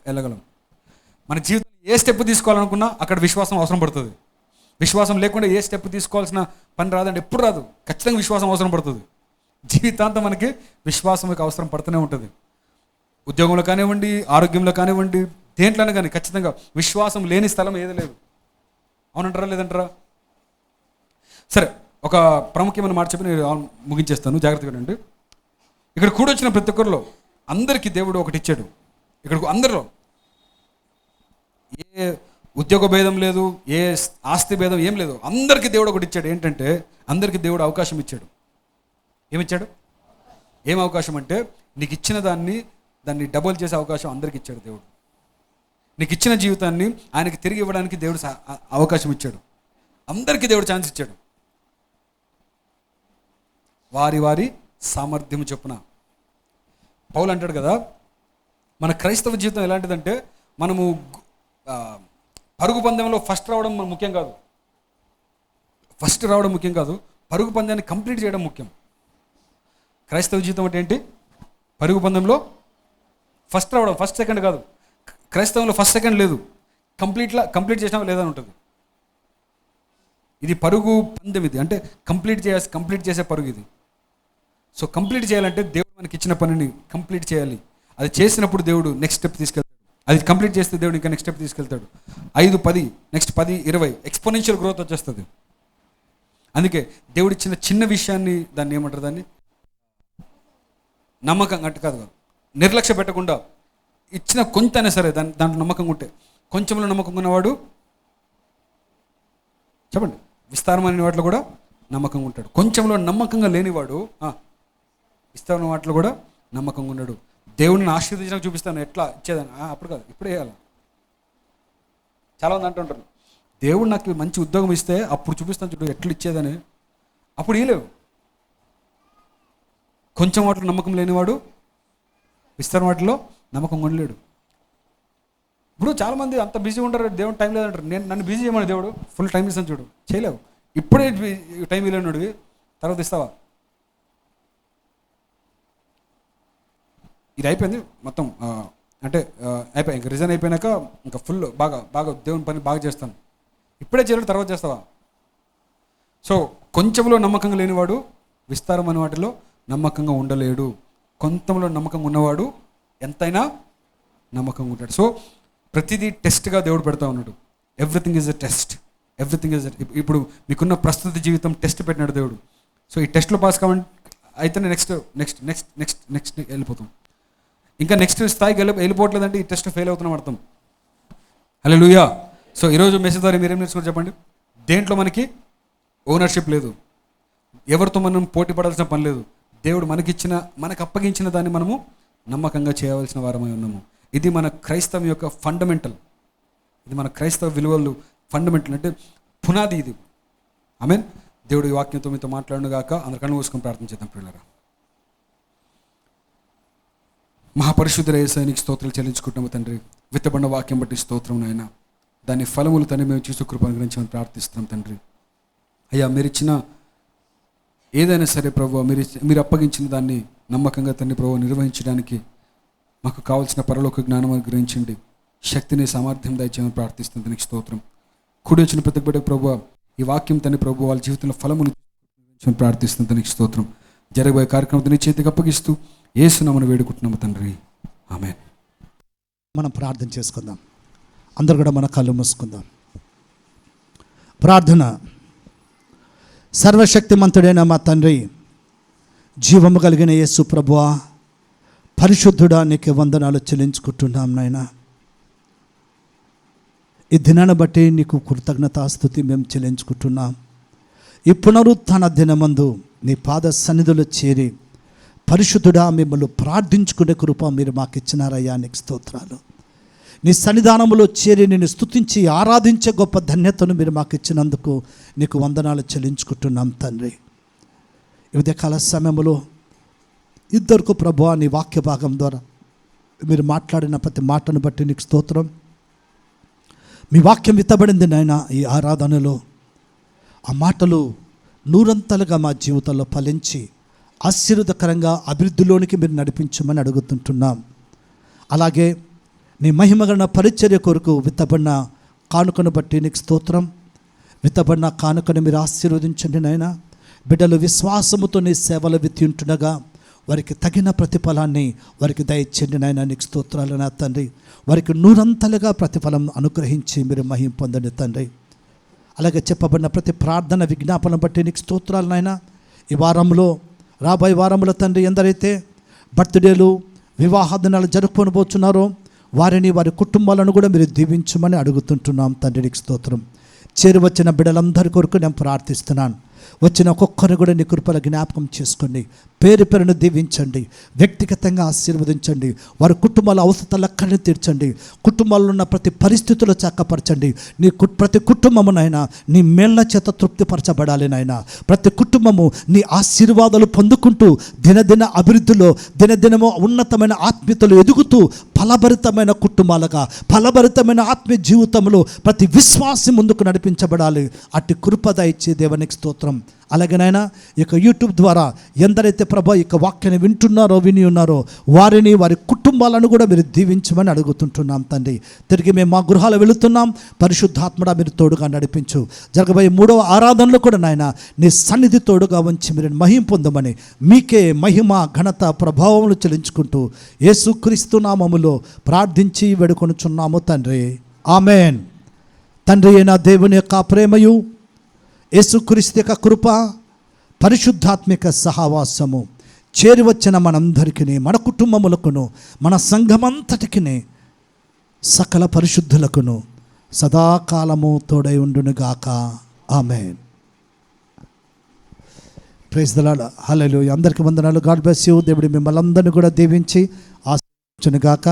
వెళ్ళగలం. మన జీవితంలో ఏ స్టెప్ తీసుకోవాలనుకున్నా అక్కడ విశ్వాసం అవసరం పడుతుంది. విశ్వాసం లేకుండా ఏ స్టెప్ తీసుకోవాల్సిన పని రాదండి, ఎప్పుడు రాదు. ఖచ్చితంగా విశ్వాసం అవసరం పడుతుంది. జీవితాంతం మనకి విశ్వాసం అవసరం పడుతూనే ఉంటుంది. ఉద్యోగంలో కానివ్వండి, ఆరోగ్యంలో కానివ్వండి, దేంట్లోనే కానీ ఖచ్చితంగా విశ్వాసం లేని స్థలం ఏది లేదు. అవునంటారా లేదంటారా? సరే, ఒక ప్రాముఖ్యమైన మాట చెప్పి నేను ముగించేస్తాను, జాగ్రత్తగా వినండి. ఇక్కడ కూడొచ్చిన ప్రతి ఒక్కరిలో అందరికీ దేవుడు ఒకటి ఇచ్చాడు. ఇక్కడ అందరిలో ఏ ఉద్యోగ భేదం లేదు, ఏ ఆస్తి భేదం ఏం లేదు. అందరికీ దేవుడు ఒకటి ఇచ్చాడు. ఏంటంటే అందరికీ దేవుడు అవకాశం ఇచ్చాడు. ఏమిచ్చాడు? ఏం అవకాశం అంటే నీకు ఇచ్చిన దాన్ని డబుల్ చేసే అవకాశం అందరికి ఇచ్చాడు దేవుడు. నీకు ఇచ్చిన జీవితాన్ని ఆయనకి తిరిగి ఇవ్వడానికి దేవుడు అవకాశం ఇచ్చాడు. అందరికీ దేవుడు ఛాన్స్ ఇచ్చాడు. వారి వారి సామర్థ్యం చొప్పున. పౌలు అంటాడు కదా, మన క్రైస్తవ జీవితం ఎలాంటిదంటే మనము పరుగు పందెంలో ఫస్ట్ రావడం ముఖ్యం కాదు. పరుగు పందెాన్ని కంప్లీట్ చేయడం ముఖ్యం. క్రైస్తవ జీవితం అంటే ఏంటి? పరుగు పందెంలో ఫస్ట్ రావడం, ఫస్ట్ సెకండ్ కాదు. క్రైస్తవంలో ఫస్ట్ సెకండ్ లేదు, కంప్లీట్ చేసినా లేదని ఉంటుంది. ఇది పరుగు పందెం. ఇది అంటే కంప్లీట్ చేసే పరుగు ఇది. సో కంప్లీట్ చేయాలంటే దేవుడు మనకి ఇచ్చిన పనిని కంప్లీట్ చేయాలి. అది చేసినప్పుడు దేవుడు నెక్స్ట్ స్టెప్ తీసుకెళ్తాడు. అది కంప్లీట్ చేస్తే దేవుడు ఇంకా నెక్స్ట్ స్టెప్ తీసుకెళ్తాడు. 5, 10, నెక్స్ట్ 10, 20 ఎక్స్పోనెన్షియల్ గ్రోత్ వచ్చేస్తుంది. అందుకే దేవుడు ఇచ్చిన చిన్న విషయాన్ని దాన్ని ఏమంటారు, దాన్ని నమ్మకం అంటే కాదు, నిర్లక్ష్య పెట్టకుండా ఇచ్చిన కొంతైనా సరే దాంట్లో నమ్మకంగా ఉంటే, కొంచెంలో నమ్మకంగా ఉన్నవాడు చెప్పండి విస్తారమైన వాటిలో కూడా నమ్మకంగా ఉంటాడు. కొంచెంలో నమ్మకంగా లేనివాడు విస్తారమైన వాటిలో కూడా నమ్మకంగా ఉన్నాడు. దేవుడిని ఆశీర్వదించడానికి చూపిస్తాను, ఎట్లా ఇచ్చేదాన్ని, అప్పుడు కాదు ఇప్పుడు వేయాలి. చాలామంది అంటుంటారు, దేవుడు నాకు మంచి ఉద్యోగం ఇస్తే అప్పుడు చూపిస్తాను చూడు ఎట్లా ఇచ్చేదని. అప్పుడు ఇవ్వలేవు. కొంచెం వాటిలో నమ్మకం లేనివాడు విస్తారం వాటిలో నమ్మకం ఉండలేడు. ఇప్పుడు చాలామంది అంత బిజీ ఉంటారు, దేవుడు టైం లేదంటారు. నన్ను బిజీ చేయమని దేవుడు ఫుల్ టైం ఇస్తాను చూడు, చేయలేవు. ఇప్పుడే టైం ఇవ్వలేనుడు, తర్వాత ఇస్తావా? ఇది అయిపోయింది మొత్తం, అంటే అయిపోయి ఇంకా రిజైన్ అయిపోయినాక ఇంకా ఫుల్ బాగా దేవుని పని బాగా చేస్తాను. ఇప్పుడే చేయలేడు, తర్వాత చేస్తావా? సో కొంచెంలో నమ్మకంగా లేనివాడు విస్తారమైన వాటిలో నమ్మకంగా ఉండలేడు. కొంతంలో నమ్మకంగా ఉన్నవాడు ఎంతైనా నమ్మకంగా ఉంటాడు. సో ప్రతిదీ టెస్ట్గా దేవుడు పెడతా ఉన్నాడు. Everything is a test. ఇప్పుడు మీకున్న ప్రస్తుత జీవితం టెస్ట్ పెట్టినాడు దేవుడు. సో ఈ టెస్ట్లో పాస్ కావాలి అయితేనే నెక్స్ట్ వెళ్ళిపోతాం. ఇంకా నెక్స్ట్ స్థాయికి వెళ్ళిపోవట్లేదంటే ఈ టెస్ట్ ఫెయిల్ అవుతున్నాం అర్థం. హల్లెలూయా. సో ఈరోజు మెసేజ్ ద్వారా మీరేం నేర్చుకోరు చెప్పండి? దేంట్లో మనకి ఓనర్షిప్ లేదు, ఎవరితో మనం పోటీ పడాల్సిన పని లేదు. దేవుడు మనకు అప్పగించిన దాన్ని మనము నమ్మకంగా చేయవలసిన వారమై ఉన్నాము. ఇది మన క్రైస్తవం యొక్క ఫండమెంటల్. ఇది మన క్రైస్తవ విలువలు ఫండమెంటల్, అంటే పునాది ఇది. ఆమేన్. దేవుడు ఈ వాక్యంతో మీతో మాట్లాడును గాక. అందరు కళ్ళు మూసుకొని ప్రార్థన చేద్దాం ప్రియులారా. మహాపరిశుద్ధ యేసయ్యనికి స్తోత్రాలు చెల్లించుకుంటాము తండ్రి. విత్తబడిన వాక్యం బట్టి స్తోత్రం నాయన. దాని ఫలములు తండ్రి మేము చూసే కృప అనుగ్రహించమని ప్రార్థిస్తున్నాం తండ్రి. అయ్యా మీరిచ్చిన ఏదైనా సరే ప్రభువా, మీరు అప్పగించిన దాన్ని నమ్మకంగా తండ్రి ప్రభువా నిర్వహించడానికి మాకు కావాల్సిన పరలోక జ్ఞానం అనుగ్రహించండి. శక్తిని సామర్థ్యం దయచేయమని ప్రార్థిస్తుంది. నీకు స్తోత్రం. కూడి వచ్చిన ప్రతి బిడ్డకు ప్రభువా ఈ వాక్యం తండ్రి ప్రభు వాళ్ళ జీవితంలో ఫలమును ప్రార్థిస్తుంది. నీకు స్తోత్రం. జరగబోయే కార్యక్రమం నీ చేతికి అప్పగిస్తూ యేసు నామమున వేడుకుంటున్నాము తండ్రి. ఆమేన్. మనం ప్రార్థన చేసుకుందాం. అందరూ కూడా మన కళ్ళు మూసుకుందాం. ప్రార్థన. సర్వశక్తిమంతుడైన మా తండ్రి, జీవము కలిగిన యేసు ప్రభువా, పరిశుద్ధుడా, నీకు వందనాలు చెల్లించుకుంటున్నాం నాయన. ఈ దినాన్ని బట్టి నీకు కృతజ్ఞతాస్తుతి మేము చెల్లించుకుంటున్నాం. ఈ పునరుత్థాన దినమందు నీ పాద సన్నిధిలో చేరి పరిశుద్ధుడా మిమ్మల్ని ప్రార్థించుకునే కృప మీరు మాకు ఇచ్చినారయ్యా. నీకు స్తోత్రాలు. నీ సన్నిధానంలో చేరి నేను స్తుతించి ఆరాధించే గొప్ప ధన్యతను మీరు మాకు ఇచ్చినందుకు నీకు వందనాలు చెల్లించుకుంటున్నాం తండ్రి. ఈ ఉదయకాల సమయంలో ఇద్దరికి ప్రభువా నీ వాక్య భాగం ద్వారా మీరు మాట్లాడిన ప్రతి మాటను బట్టి నీకు స్తోత్రం. మీ వాక్యం విత్తబడింది నాయన ఈ ఆరాధనలో. ఆ మాటలు నూరంతలుగా మా జీవితంలో ఫలించి ఆశీర్వదకరంగా అభివృద్ధిలోనికి మీరు నడిపించమని అడుగుతుంటున్నాం. అలాగే నీ మహిమగల పరిచర్య కొరకు విత్తబడిన కానుకను బట్టి నీకు స్తోత్రం. విత్తబడిన కానుకను మీరు ఆశీర్వదించండి నాయన. బిడ్డలు విశ్వాసముతో నీ సేవలు విత్తి ఉంటుండగా వారికి తగిన ప్రతిఫలాన్ని వారికి దయచేయండి నాయన. నీకు స్తోత్రాలు నా తండ్రి. వారికి నూరంతలుగా ప్రతిఫలం అనుగ్రహించి మీరు మహిమ పొందండి తండ్రి. అలాగే చెప్పబడిన ప్రతి ప్రార్థన విజ్ఞాపన బట్టి నీకు స్తోత్రాలు నాయన. ఈ వారంలో రాబోయే వారంలో తండ్రి ఎందరైతే బర్త్డేలు వివాహ దినాలు జరుపుకొనబోతున్నారో వారిని వారి కుటుంబాలను కూడా మీరు దీవించమని అడుగుతుంటున్నాం తండ్రి. నీకు స్తోత్రం. చేరి వచ్చిన బిడ్డలందరి కొరకు నేను ప్రార్థిస్తున్నాను. వచ్చిన ఒక్కొక్కరిని కూడా నీ కృపల జ్ఞాపకం చేసుకోండి. పేరు పేరును దీవించండి. వ్యక్తిగతంగా ఆశీర్వదించండి. వారి కుటుంబాల అవసరాలక్కడిని తీర్చండి. కుటుంబాల్లో ఉన్న ప్రతి పరిస్థితులు చక్కపరచండి. ప్రతి కుటుంబము నాయన నీ మేళ్ల చేత తృప్తిపరచబడాలి నాయన. ప్రతి కుటుంబము నీ ఆశీర్వాదాలు పొందుకుంటూ దినదిన అభివృద్ధిలో దినదినము ఉన్నతమైన ఆత్మీయతలు ఎదుగుతూ ఫలభరితమైన కుటుంబాలుగా ఫలభరితమైన ఆత్మీయ జీవితంలో ప్రతి విశ్వాసి ముందుకు నడిపించబడాలి. అట్టి కృపద ఇచ్చే దేవునికి స్తోత్రం. అలాగే నాయన ఇక యూట్యూబ్ ద్వారా ఎందరైతే ప్రభా ఇక వాక్యాన్ని విని ఉన్నారో వారిని వారి కుటుంబాలను కూడా మీరు దీవించమని అడుగుతుంటున్నాం తండ్రి. తిరిగి మేము మా గృహాలు వెళుతున్నాం. పరిశుద్ధాత్మడా మీరు తోడుగా నడిపించు. జరగబోయే 3వ ఆరాధనలో కూడా నాయన నీ సన్నిధి తోడుగా ఉంచి మీరు మహిమ పొందమని మీకే మహిమ ఘనత ప్రభావములు చెల్లించుకుంటూ యేసుక్రీస్తు నామములో ప్రార్థించి వేడుకొనుచున్నాము తండ్రి. ఆమెన్. తండ్రి అయిన దేవుని యొక్క ప్రేమయు యేసుక్రీస్తు యొక్క కృప పరిశుద్ధాత్మిక సహవాసము చేరి వచ్చిన మనందరికీ మన కుటుంబములకును మన సంఘమంతటికి సకల పరిశుద్ధులకును సదాకాలము తోడై ఉండునుగాక. ఆమేన్. Praise the lord. హల్లెలూయా. అందరికీ వందనాలు. God bless you. దేవుడు మిమ్మల్ని అందరినీ కూడా దీవించి ఆశీర్వదించునుగాక.